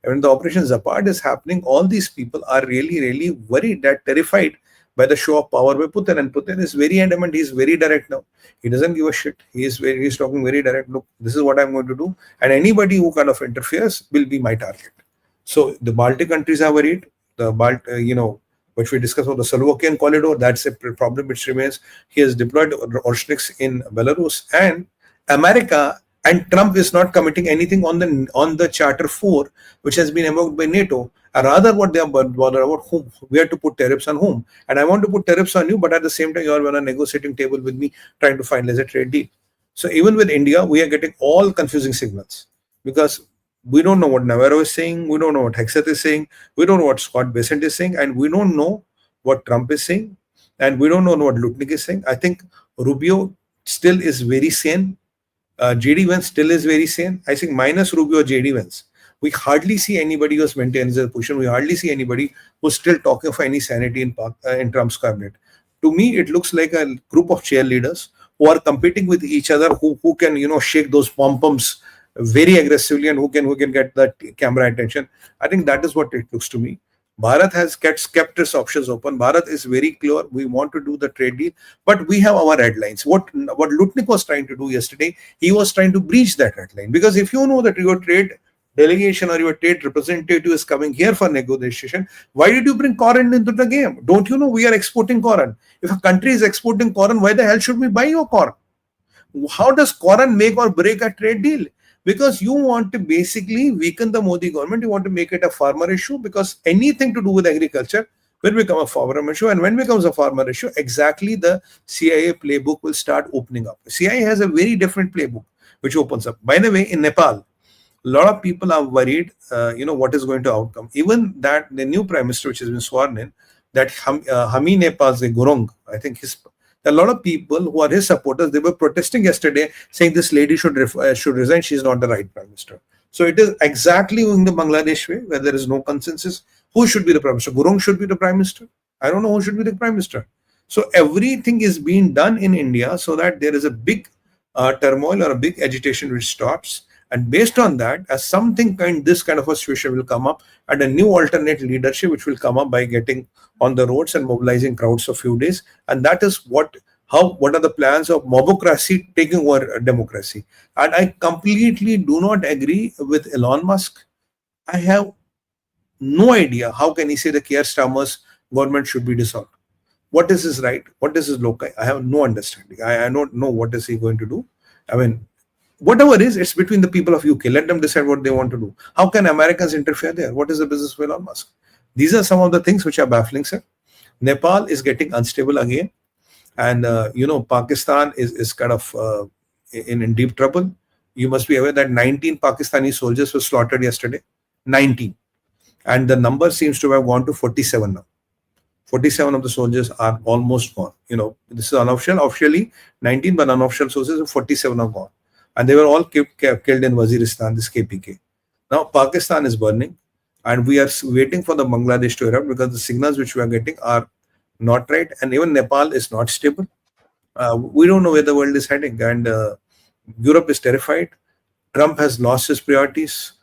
And when the Operation 𝗤𝗏𝗏 is happening, all these people are really, really worried, that terrified by the show of power by Putin. And Putin is very adamant. He's very direct now. He doesn't give a shit. He's talking very direct. Look, this is what I'm going to do. And anybody who kind of interferes will be my target. So the Baltic countries are worried. Which we discussed about the Slovakian corridor, that's a problem which remains. He has deployed Orsniks in Belarus, and America and Trump is not committing anything on the Charter 4, which has been evoked by NATO. And rather, what they are bothered about, whom we have to put tariffs on whom, and I want to put tariffs on you, but at the same time, you are on a negotiating table with me, trying to finalize a trade deal. So even with India, we are getting all confusing signals, because we don't know what Navarro is saying, we don't know what 𝗥𝗡𝗏 is saying, we don't know what Scott Bessent is saying, and we don't know what Trump is saying, and we don't know what 𝗏𝗏𝗏𝗏 is saying. I think Rubio still is very sane. J.D. Vance still is very sane. I think minus Rubio or J.D. Vance, we hardly see anybody who's maintains their position. We hardly see anybody who's still talking of any sanity in Trump's cabinet. To me, it looks like a group of cheerleaders who are competing with each other, who can shake those pom-poms very aggressively, and who can get the camera attention. I think that is what it looks to me. Bharat has kept its options open. Bharat is very clear. We want to do the trade deal, but we have our red lines. What 𝗏𝗏𝗏𝗏 was trying to do yesterday, he was trying to breach that red line. Because if you know that your trade delegation or your trade representative is coming here for negotiation, why did you bring corn into the game? Don't you know we are exporting corn? If a country is exporting corn, why the hell should we buy your corn? How does corn make or break a trade deal? Because you want to basically weaken the Modi government, you want to make it a farmer issue, because anything to do with agriculture will become a farmer issue. And when it becomes a farmer issue, exactly the CIA playbook will start opening up. CIA has a very different playbook which opens up. By the way, in Nepal, a lot of people are worried, what is going to outcome. Even that the new prime minister, which has been sworn in, that 𝗏𝗏𝗏𝗏𝗏𝗏𝗏 Gurung, I think a lot of people who are his supporters, they were protesting yesterday, saying this lady should resign. She is not the right prime minister. So it is exactly in the Bangladesh way, where there is no consensus. Who should be the prime minister? Gurung should be the prime minister. I don't know who should be the prime minister. So everything is being done in India so that there is a big turmoil or a big agitation which starts. And based on that, as this kind of a situation will come up, and a new alternate leadership which will come up by getting on the roads and mobilizing crowds for a few days. And that is what are the plans of mobocracy taking over democracy. And I completely do not agree with Elon Musk. I have no idea how can he say the Keir Starmer's government should be dissolved. What is his right? What is his loci? I have no understanding. I don't know what is he going to do. I mean, whatever it is, it's between the people of UK. Let them decide what they want to do. How can Americans interfere there? What is the business of Elon Musk? These are some of the things which are baffling, sir. Nepal is getting unstable again. And, Pakistan is kind of in deep trouble. You must be aware that 19 Pakistani soldiers were slaughtered yesterday. 19. And the number seems to have gone to 47 now. 47 of the soldiers are almost gone. This is unofficial. Officially 19, but unofficial sources, 47 are gone. And they were all killed in Waziristan, this 𝗖𝗍𝗍𝗔. Now Pakistan is burning, and we are waiting for the Bangladesh to erupt, because the signals which we are getting are not right. And even Nepal is not stable. We don't know where the world is heading, and Europe is terrified. Trump has lost his priorities.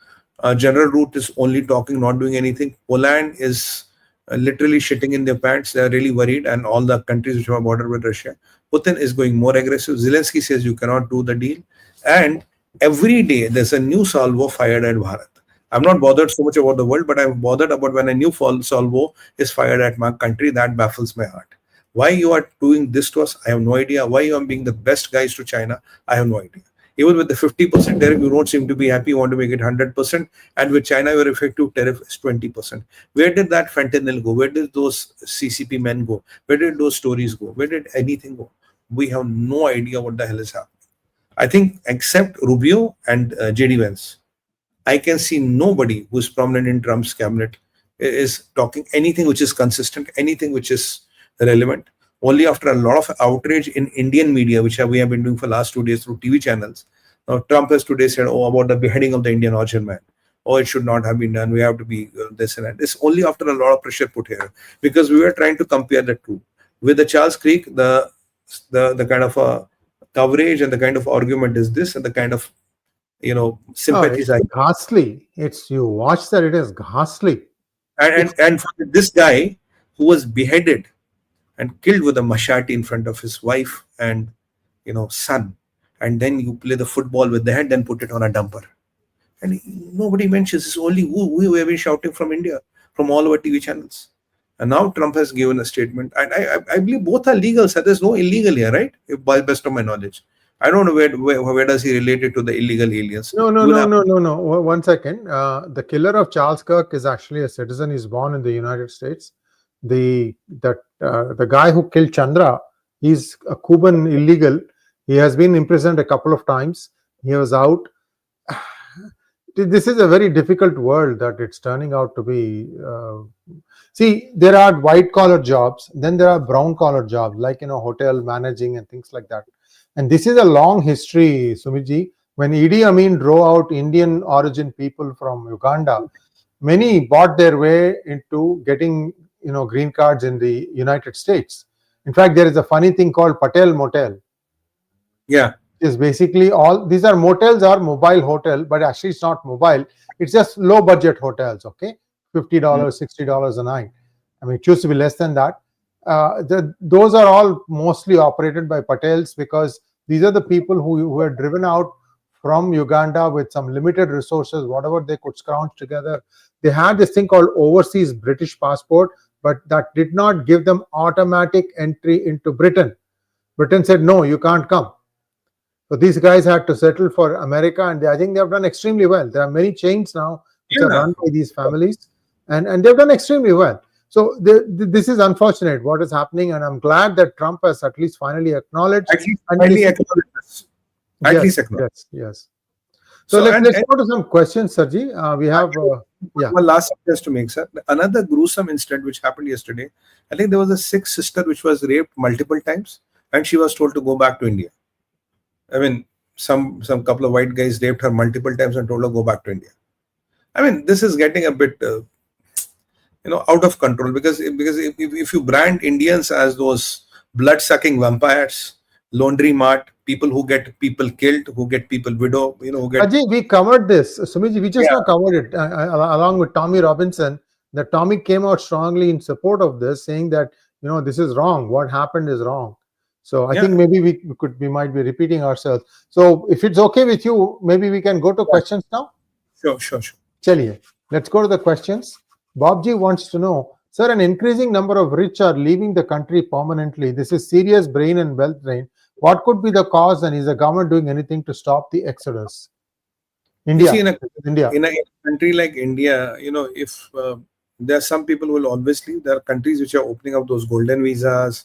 General Root is only talking, not doing anything. Poland is literally shitting in their pants. They are really worried, and all the countries which have a border with Russia. Putin is going more aggressive. Zelensky says you cannot do the deal. And every day there's a new salvo fired at Bharat. I'm not bothered so much about the world, but I'm bothered about when a new salvo is fired at my country. That baffles my heart. Why you are doing this to us, I have no idea. Why you are being the best guys to China, I have no idea. Even with the 50% tariff, you don't seem to be happy. You want to make it 100%. And with China, your effective tariff is 20%. Where did that fentanyl go? Where did those CCP men go? Where did those stories go? Where did anything go? We have no idea what the hell is happening. I think except Rubio and J.D. Vance, I can see nobody who's prominent in Trump's cabinet is talking anything which is consistent, anything which is relevant. Only after a lot of outrage in Indian media, which we have been doing for the last 2 days through TV channels. Now, Trump has today said, about the beheading of the Indian origin man. It should not have been done. We have to be this and that. It's only after a lot of pressure put here, because we were trying to compare the two. With the 𝗟𝗏𝗏, the kind of coverage and the kind of argument is this, and the kind of sympathy. It's ghastly. You watch that, it is ghastly. And for this guy who was beheaded and killed with a machete in front of his wife and son, and then you play the football with the head and put it on a dumper, and nobody mentions this. Only we have been shouting from India, from all our TV channels. And now Trump has given a statement, and I believe both are legal, so there's no illegal here, right? By best of my knowledge. I don't know where does he relate it to the illegal aliens. No. 1 second. The killer of Charles Kirk is actually a citizen. He's born in the United States. The guy who killed Chandra, he's a Cuban illegal. He has been imprisoned a couple of times. He was out. This is a very difficult world that it's turning out to be. See, there are white collar jobs, then there are brown collar jobs, like hotel managing and things like that. And this is a long history, Sumiji. When Idi Amin drove out Indian origin people from Uganda, many bought their way into getting green cards in the United States. In fact, there is a funny thing called Patel Motel. Yeah. It's basically these are motels or mobile hotel, but actually it's not mobile. It's just low budget hotels, okay? $50, $60 a night. I mean, it used to be less than that. Those are all mostly operated by Patels, because these are the people who were driven out from Uganda with some limited resources, whatever they could scrounge together. They had this thing called overseas British passport, but that did not give them automatic entry into Britain. Britain said, no, you can't come. So these guys had to settle for America, and I think they have done extremely well. There are many chains now which are run by these families, and they've done extremely well. So this is unfortunate what is happening, and I'm glad that Trump has at least finally acknowledged. Yes. So let's go to some questions, Sirji. We have one last suggest to make, sir. Another gruesome incident which happened yesterday. I think there was a Sikh sister which was raped multiple times, and she was told to go back to India. I mean, some couple of white guys raped her multiple times and told her go back to India. I mean, this is getting a bit out of control, because if you brand Indians as those blood-sucking vampires, laundry mart, people who get people killed, who get people widow, who get... Ajay, we covered this. Sumiji, we just now covered it along with Tommy Robinson. That Tommy came out strongly in support of this, saying that this is wrong. What happened is wrong. So I think maybe we might be repeating ourselves. So if it's okay with you, maybe we can go to questions now. Sure. Chaliye, let's go to the questions. Bobji wants to know, Sir, an increasing number of rich are leaving the country permanently. This is serious brain and wealth drain. What could be the cause, and is the government doing anything to stop the exodus? India. See, India. In a country like India, if there are some people who will always leave, there are countries which are opening up those golden visas,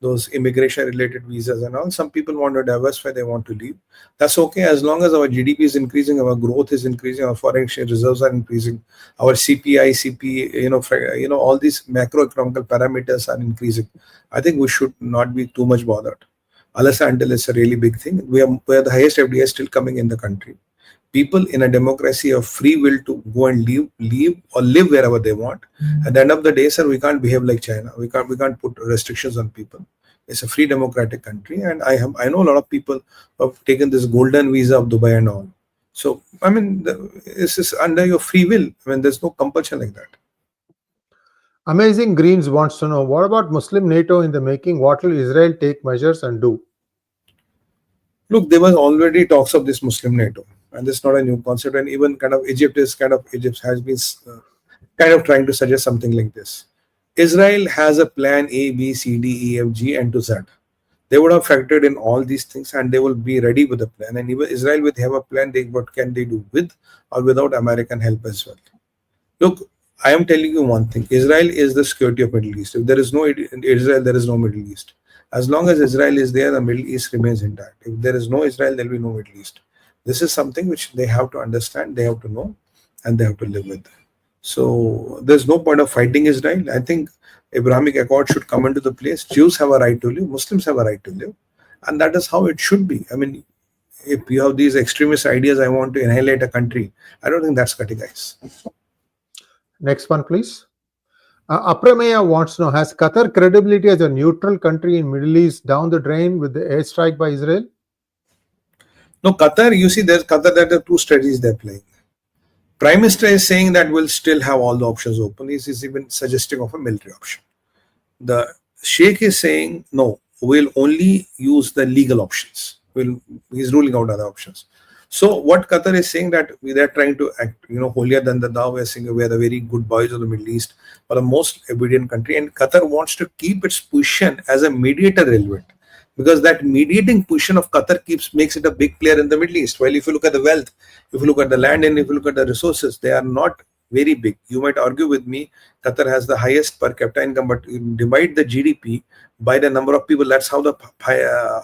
those immigration related visas and all. Some people want to diversify, they want to leave. That's okay, as long as our GDP is increasing, our growth is increasing, our foreign exchange reserves are increasing, our CPI, CP, all these macroeconomic parameters are increasing. I think we should not be too much bothered. Unless until it's a really big thing. We are the highest FDI still coming in the country. People in a democracy have free will to go and leave or live wherever they want. At the end of the day, sir, we can't behave like China. We can't put restrictions on people. It's a free democratic country, and I know a lot of people who have taken this golden visa of Dubai and all. So I mean, this is under your free will. I mean, there's no compulsion like that. Amazing Greens wants to know, what about Muslim NATO in the making? What will Israel take measures and do? Look, there was already talks of this Muslim NATO. And this is not a new concept, and even Egypt has been kind of trying to suggest something like this. Israel has a plan A, B, C, D, E, F, G, and to Z. They would have factored in all these things, and they will be ready with a plan. And even Israel will have a plan. What can they do with or without American help as well? Look, I am telling you one thing: Israel is the security of Middle East. If there is no Israel, there is no Middle East. As long as Israel is there, the Middle East remains intact. If there is no Israel, there will be no Middle East. This is something which they have to understand, they have to know, and they have to live with. So there's no point of fighting Israel. I think Abrahamic Accord should come into the place. Jews have a right to live, Muslims have a right to live, and that is how it should be. I mean, if you have these extremist ideas, I want to annihilate a country, I don't think that's cutting ice. Next one, please. 𝗔𝗡𝗻𝗂𝗍 wants to know, has Qatar credibility as a neutral country in Middle East down the drain with the airstrike by Israel? No, Qatar, you see, there are two strategies they're playing. Prime Minister is saying that we'll still have all the options open. He's even suggesting of a military option. The Sheikh is saying, no, we'll only use the legal options. He's ruling out other options. So what Qatar is saying, that they're trying to act, holier than the thou. We're saying we're the very good boys of the Middle East, or the most obedient country. And Qatar wants to keep its position as a mediator relevant. Because that mediating position of Qatar makes it a big player in the Middle East. Well, if you look at the wealth, if you look at the land, and if you look at the resources, they are not very big. You might argue with me, Qatar has the highest per capita income, but you divide the GDP by the number of people, that's how the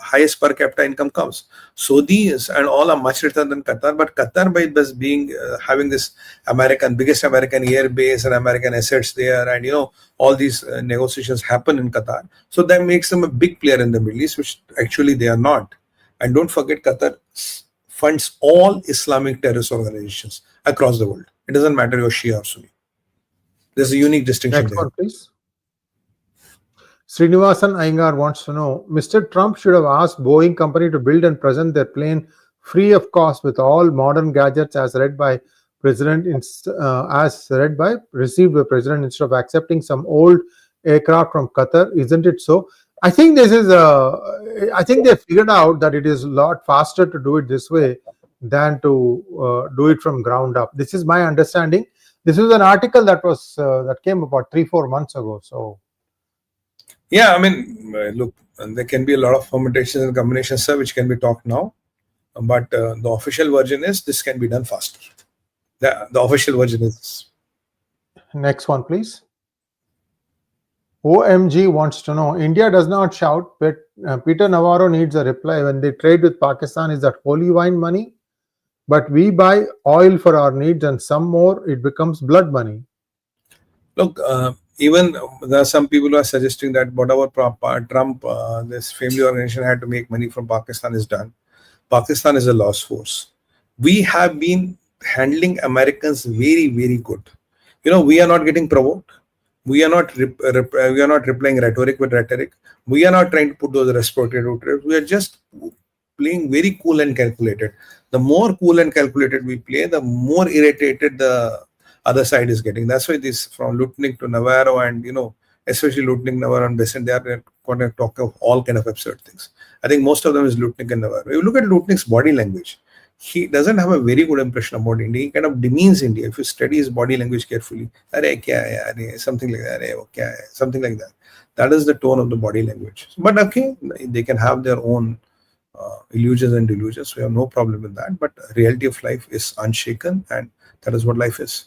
highest per capita income comes. Saudis and all are much richer than Qatar, but Qatar, by this being having this biggest American air base and American assets there, and all these negotiations happen in Qatar, so that makes them a big player in the Middle East, which actually they are not. And don't forget, Qatar funds all Islamic terrorist organizations across the world. It doesn't matter you're Shia or Sunni. There's a unique distinction. Next one, please. Srinivasan Iyengar wants to know, Mr. Trump should have asked Boeing company to build and present their plane free of cost with all modern gadgets as read by President, received by President, instead of accepting some old aircraft from Qatar. Isn't it so? I think this is I think they figured out that it is a lot faster to do it this way than to do it from ground up. This is my understanding. This is an article that came about 3-4 months ago. So yeah, I mean, look, there can be a lot of permutations and combinations, sir, which can be talked now, but the official version is this can be done faster. The official version is. Next one, please. OMG wants to know, India does not shout, but Peter Navarro needs a reply. When they trade with Pakistan, is that holy wine money? But we buy oil for our needs and some more, it becomes blood money. Look, even there are some people who are suggesting that whatever Trump, this family organization had to make money from Pakistan is done. Pakistan is a lost force. We have been handling Americans very, very good. We are not getting provoked. We are not replying rhetoric with rhetoric. We are not trying to put those respiratory trips. We are just playing very cool and calculated. The more cool and calculated we play, the more irritated the other side is getting. That's why this, from Lutnick to Navarro, and especially Lutnick, Navarro, and Besant, they are going to talk of all kind of absurd things. I think most of them is Lutnick and Navarro. You look at Lutnick's body language. he doesn't have a very good impression about India. He kind of demeans India. If you study his body language carefully, "Arey kya hai, arey," something like that, "Arey wo kya hai," something like that. That is the tone of the body language. But okay, they can have their own illusions and delusions. We have no problem with that. But reality of life is unshaken, and that is what life is.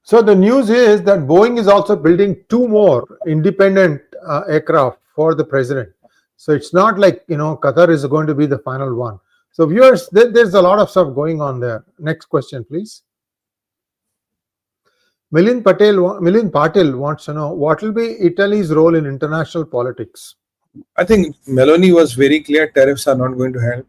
So the news is that Boeing is also building 2 more independent aircraft for the president. So it's not like, Qatar is going to be the final one. So viewers, there's a lot of stuff going on there. Next question, please. Milind Patil wants to know, what will be Italy's role in international politics? I think Meloni was very clear tariffs are not going to help.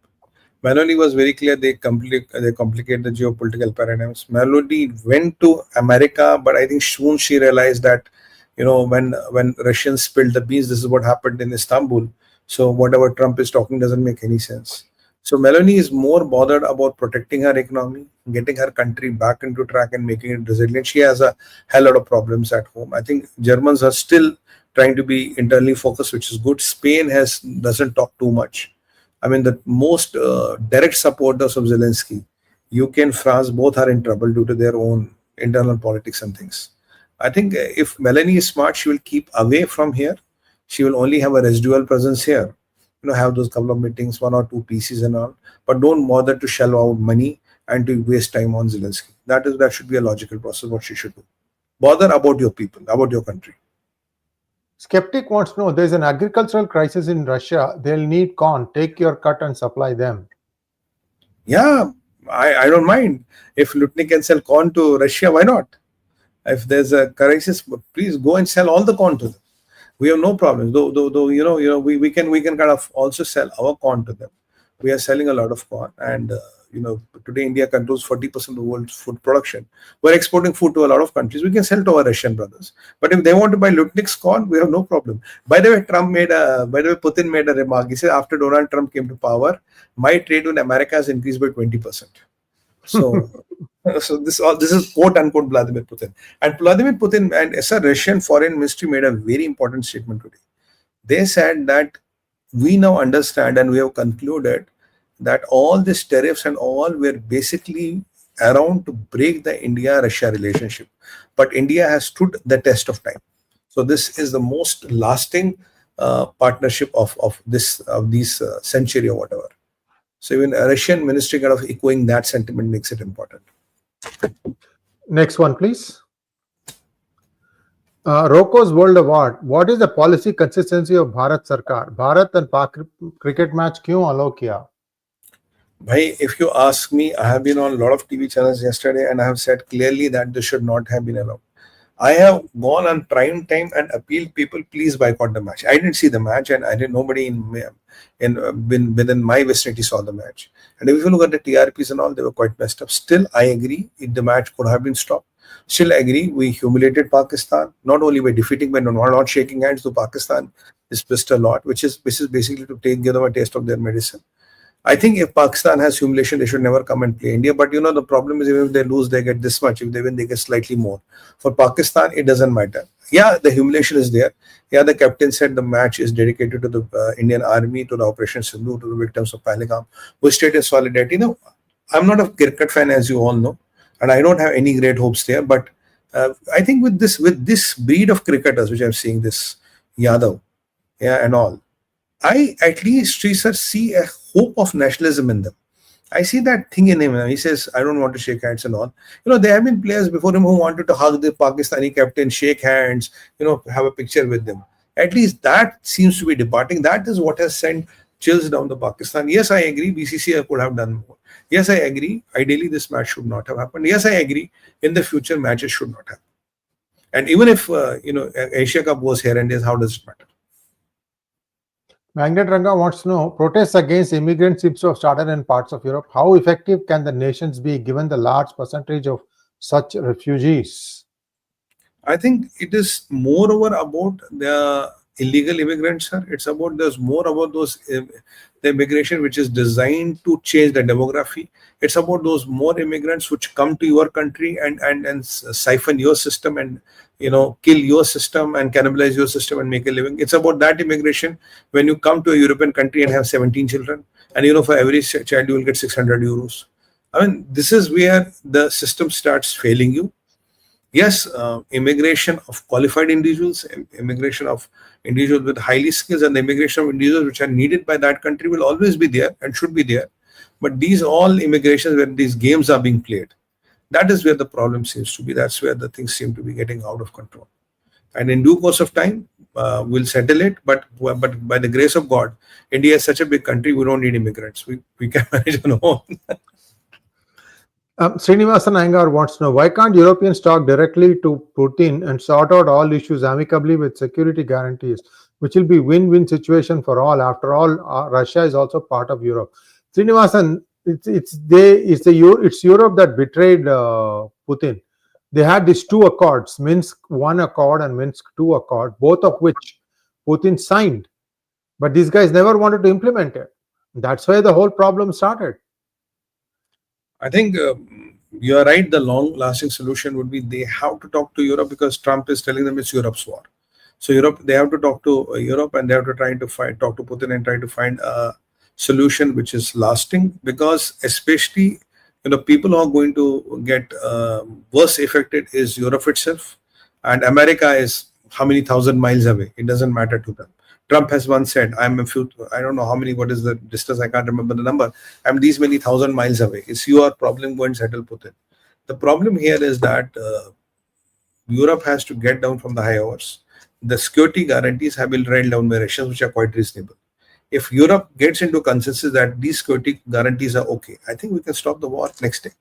Meloni was very clear they complicate the geopolitical paradigms. Meloni went to America, but I think soon she realized that, when Russians spilled the beans, this is what happened in Istanbul. So whatever Trump is talking doesn't make any sense. So Meloni is more bothered about protecting her economy, getting her country back into track and making it resilient. She has a hell lot of problems at home. I think Germans are still trying to be internally focused, which is good. Spain doesn't talk too much. I mean, the most direct supporters of Zelensky, UK and France, both are in trouble due to their own internal politics and things. I think if Meloni is smart, she will keep away from here. She will only have a residual presence here. Have those couple of meetings, 1 or 2 pieces and all, but don't bother to shell out money and to waste time on Zelensky. That should be a logical process, what she should do. Bother about your people, about your country. Skeptic wants to know, there's an agricultural crisis in Russia. They'll need corn. Take your cut and supply them. Yeah, I don't mind. If Lutni can sell corn to Russia, why not? If there's a crisis, please go and sell all the corn to them. We have no problems. Though we can kind of also sell our corn to them. We are selling a lot of corn, and today India controls 40% of the world's food production. We're exporting food to a lot of countries. We can sell to our Russian brothers. But if they want to buy Lutnik's corn, we have no problem. By the way, Putin made a remark. He said after Donald Trump came to power, my trade with America has increased by 20%. So, this is quote unquote Vladimir Putin. And Vladimir Putin and as a Russian foreign ministry made a very important statement today. They said that we now understand and we have concluded that all these tariffs and all were basically around to break the India-Russia relationship. But India has stood the test of time. So this is the most lasting partnership of this century or whatever. So even a Russian ministry kind of echoing that sentiment makes it important. Next one, please. Rocco's World Award. What is the policy consistency of Bharat Sarkar? Bharat and Pak cricket match kyun allow kiya? Bhai, if you ask me, I have been on a lot of TV channels yesterday and I have said clearly that this should not have been allowed. I have gone on prime time and appealed people, please boycott the match. I didn't see the match, and I didn't. Nobody within my vicinity saw the match. And if you look at the TRPs and all, they were quite messed up. Still, I agree, if the match could have been stopped. Still, I agree, we humiliated Pakistan, not only by defeating, but not shaking hands. So Pakistan is pissed a lot, which is basically to give them a taste of their medicine. I think if Pakistan has humiliation, they should never come and play India. But the problem is, even if they lose, they get this much. If they win, they get slightly more. For Pakistan, it doesn't matter. Yeah, the humiliation is there. Yeah, the captain said the match is dedicated to the Indian Army, to the Operation Sindhu, to the victims of Pahalgam. We state in solidarity. I'm not a cricket fan, as you all know, and I don't have any great hopes there. But I think with this breed of cricketers, which I'm seeing, this Yadav, and all, I at least see a hope of nationalism in them. I see that thing in him. He says, I don't want to shake hands and all. There have been players before him who wanted to hug the Pakistani captain, shake hands, have a picture with them. At least that seems to be departing. That is what has sent chills down the Pakistan. Yes, I agree, BCCI could have done more. Yes, I agree, ideally this match should not have happened. Yes, I agree, in the future matches should not happen. And even if, Asia Cup goes here and there, how does it matter? Magnet Ranga wants to know, protests against immigrants seems to have started in parts of Europe. How effective can the nations be given the large percentage of such refugees? I think it is moreover about the illegal immigrants, sir. There's more about the immigration which is designed to change the demography. It's about those more immigrants which come to your country and siphon your system and kill your system and cannibalize your system and make a living. It's about that immigration. When you come to a European country and have 17 children, and for every child you will get 600 euros. I mean, this is where the system starts failing you. Yes, immigration of qualified individuals, immigration of individuals with highly skills, and the immigration of individuals which are needed by that country will always be there and should be there. But these all immigrations where these games are being played, that is where the problem seems to be. That's where the things seem to be getting out of control. And in due course of time, we'll settle it. But by the grace of God, India is such a big country, we don't need immigrants. We can manage on our own. Srinivasan Iyengar wants to know, why can't Europeans talk directly to Putin and sort out all issues amicably with security guarantees, which will be win-win situation for all? After all, Russia is also part of Europe. Srinivasan, it's Europe that betrayed Putin. They had these two accords, Minsk I Accord and Minsk II Accord, both of which Putin signed. But these guys never wanted to implement it. That's why the whole problem started. I think you are right. The long-lasting solution would be they have to talk to Europe, because Trump is telling them it's Europe's war. So they have to talk to Europe, and they have to talk to Putin and try to find a solution which is lasting, because especially people who are going to get worse affected is Europe itself, and America is how many thousand miles away. It doesn't matter to them. Trump has once said, I don't know how many, what is the distance, I can't remember the number. I'm these many thousand miles away. It's your problem, go and settle Putin. The problem here is that Europe has to get down from the high horse. The security guarantees have been railed down by Russians, which are quite reasonable. If Europe gets into consensus that these security guarantees are okay, I think we can stop the war next day.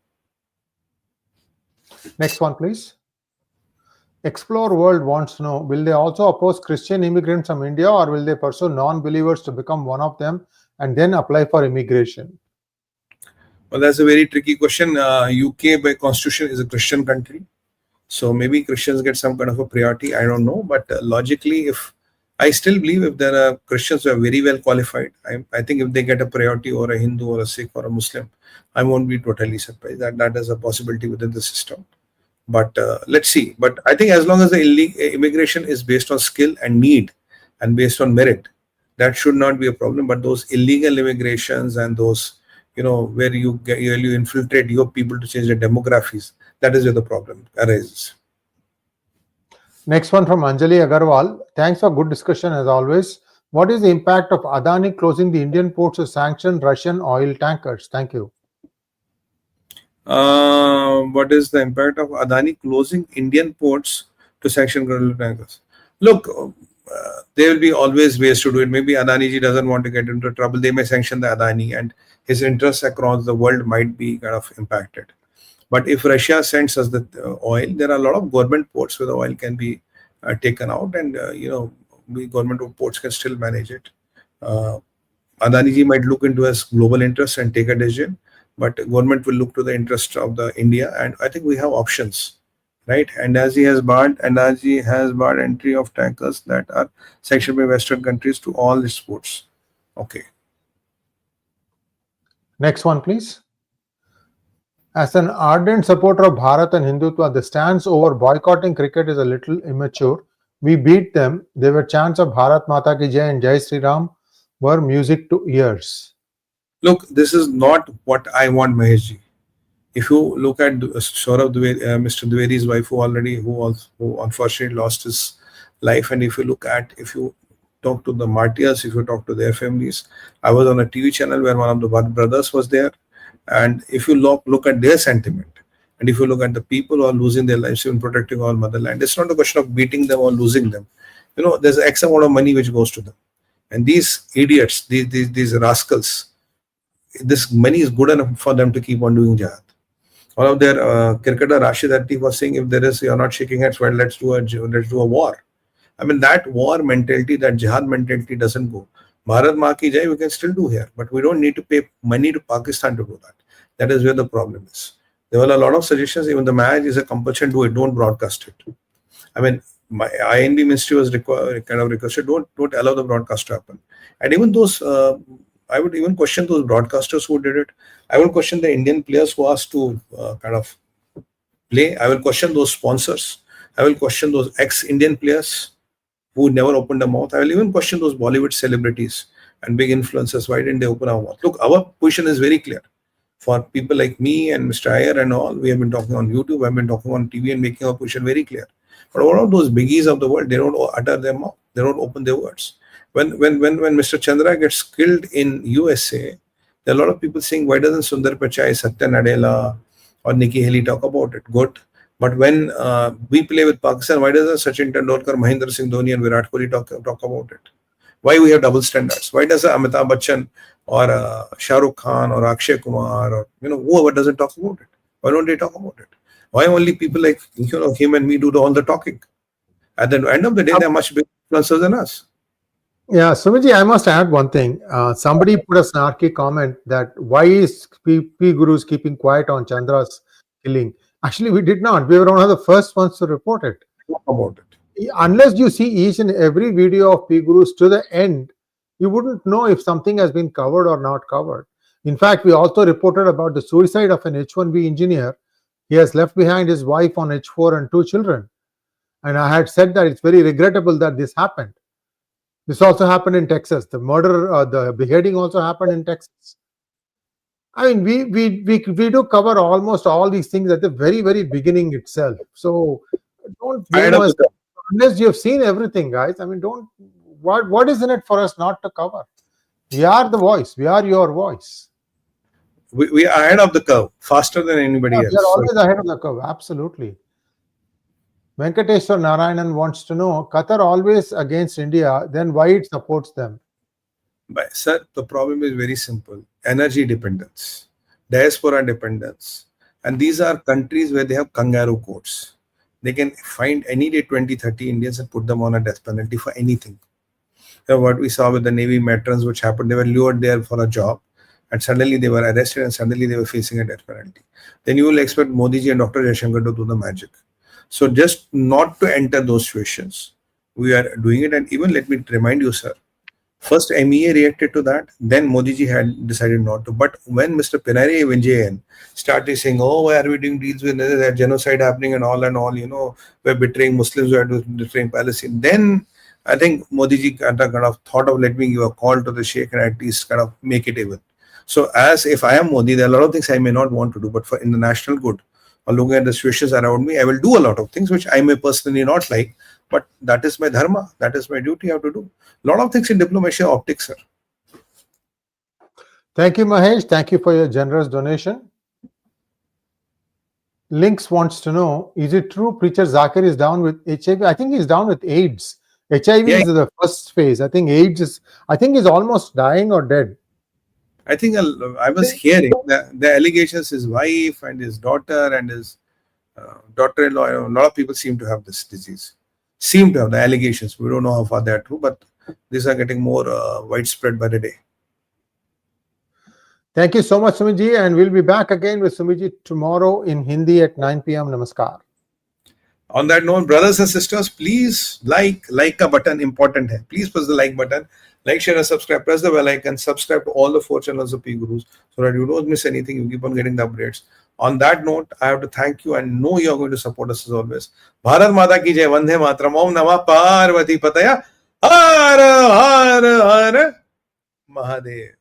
Next one, please. Explore World wants to know, will they also oppose Christian immigrants from India, or will they pursue non-believers to become one of them and then apply for immigration? Well, that's a very tricky question. UK by constitution is a Christian country. So maybe Christians get some kind of a priority. I don't know. But logically, I still believe if there are Christians who are very well qualified, I think if they get a priority over a Hindu or a Sikh or a Muslim, I won't be totally surprised. That is a possibility within the system. But let's see. But I think as long as the immigration is based on skill and need and based on merit, that should not be a problem. But those illegal immigrations and those, where you infiltrate your people to change their demographies, that is where the problem arises. Next one from Anjali Agarwal. Thanks for good discussion as always. What is the impact of Adani closing the Indian ports to sanction Russian oil tankers? Thank you. What is the impact of Adani closing Indian ports to sanction oil tankers? Look, there will be always ways to do it. Maybe Adani ji doesn't want to get into trouble. They may sanction the Adani, and his interests across the world might be kind of impacted. But if Russia sends us the oil, there are a lot of government ports where the oil can be taken out, and government ports can still manage it. Adani ji might look into his global interests and take a decision, but government will look to the interest of the India, and I think we have options, right? And as he has barred entry of tankers that are sanctioned by Western countries to all its ports. Okay. Next one, please. As an ardent supporter of Bharat and Hindutva, the stance over boycotting cricket is a little immature. We beat them. They were chants of Bharat Mata Ki Jai and Jai Sri Ram were music to ears. Look, this is not what I want, Maheshji. If you look at Mr. 𝗟𝗏𝗍𝗍's wife, who unfortunately lost his life, and if you talk to the martyrs, if you talk to their families, I was on a TV channel where one of the brothers was there, and if you look at their sentiment, and if you look at the people who are losing their lives in protecting our motherland, it's not a question of beating them or losing them. There's X amount of money which goes to them, and these idiots, these rascals, this money is good enough for them to keep on doing jihad. One of their cricketer, Rashid Atti, was saying, if you're not shaking hands, well, let's do a war. I mean, that war mentality, that jihad mentality doesn't go. Bharat Maa Ki Jai we can still do here, but we don't need to pay money to Pakistan to do that. That is where the problem is. There were a lot of suggestions. Even the match is a compulsion, do it. Don't broadcast it. I mean, my INB ministry was requested, don't allow the broadcast to happen. And even those, I would even question those broadcasters who did it. I will question the Indian players who asked to play. I will question those sponsors. I will question those ex-Indian players who never opened a mouth. I will even question those Bollywood celebrities. and big influencers, why didn't they open our mouth? Look, our position is very clear. For people like me and Mr. Iyer and all, we have been talking on YouTube, we have been talking on TV and making our position very clear. But what of those biggies of the world? They don't utter their mouth. They don't open their words. When Mr. Chandra gets killed in USA, there are a lot of people saying, why doesn't Sundar Pichai, Satya Nadella or Nikki Haley talk about it? Good. But when we play with Pakistan, why doesn't Sachin Tendulkar, Mahendra Singh Dhoni and Virat Kohli talk about it? Why we have double standards? Why does Amitabh Bachchan or Shah Rukh Khan or Akshay Kumar or whoever doesn't talk about it? Why don't they talk about it? Why only people like him and me do all the talking? At the end of the day, they're much bigger influencers than us. Yeah, Sumiji, I must add one thing. Somebody put a snarky comment that why is PGurus keeping quiet on Chandra's killing? Actually, we did not. We were one of the first ones to report it. Talk about it. Unless you see each and every video of PGurus to the end, you wouldn't know if something has been covered or not covered. In fact, we also reported about the suicide of an H1B engineer. He has left behind his wife on H4 and 2 children. And I had said that it's very regrettable that this happened. This also happened in Texas. The murder, the beheading also happened in Texas. I mean, we do cover almost all these things at the very, very beginning itself. So don't blame us unless you've seen everything, guys. I mean, what is in it for us not to cover? We are the voice. We are your voice. We are ahead of the curve, faster than anybody else. We are always ahead of the curve. Absolutely. Venkateshwar Narayanan wants to know, Qatar always against India, then why it supports them? But sir, the problem is very simple. Energy dependence, diaspora dependence. And these are countries where they have kangaroo courts. They can find any day 20, 30 Indians and put them on a death penalty for anything. What we saw with the Navy matrons, which happened, they were lured there for a job and suddenly they were arrested and suddenly they were facing a death penalty. Then you will expect Modi ji and Dr. Jaishankar to do the magic. So just not to enter those situations, we are doing it. And even let me remind you, sir, first MEA reacted to that, then Modi ji had decided not to. But when Mr. Pinarayi Vijayan started saying, oh, why are we doing deals with that genocide happening and all, we're betraying Muslims, we're betraying Palestine, then I think Modi ji kind of thought of let me give a call to the Sheikh and at least kind of make it even. So as if I am Modi, there are a lot of things I may not want to do, but for in the national good, or looking at the situations around me, I will do a lot of things which I may personally not like, but that is my dharma, that is my duty I have to do. A lot of things in diplomacy are optics, sir. Thank you, Mahesh. Thank you for your generous donation. Links wants to know, is it true Preacher Zakir is down with HIV? I think he's down with AIDS. HIV is the first phase. I think AIDS is, he's almost dying or dead. I think I was hearing the allegations his wife and his daughter and his daughter-in-law, a lot of people seem to have this disease. Seem to have the allegations. We don't know how far they are true, but these are getting more widespread by the day. Thank you so much, Sumiji, and we'll be back again with Sumiji tomorrow in Hindi at 9 p.m. Namaskar. On that note, brothers and sisters, please like a button, important hai. Please press the like button. Like, share, and subscribe. Press the bell icon. Subscribe to all the 4 channels of PGurus so that you don't miss anything. You keep on getting the updates. On that note, I have to thank you and know you are going to support us as always. Bharat Mata ki jai, Vande Mataram, Om Namah Parvati Pataya, Har Har Har Mahadev.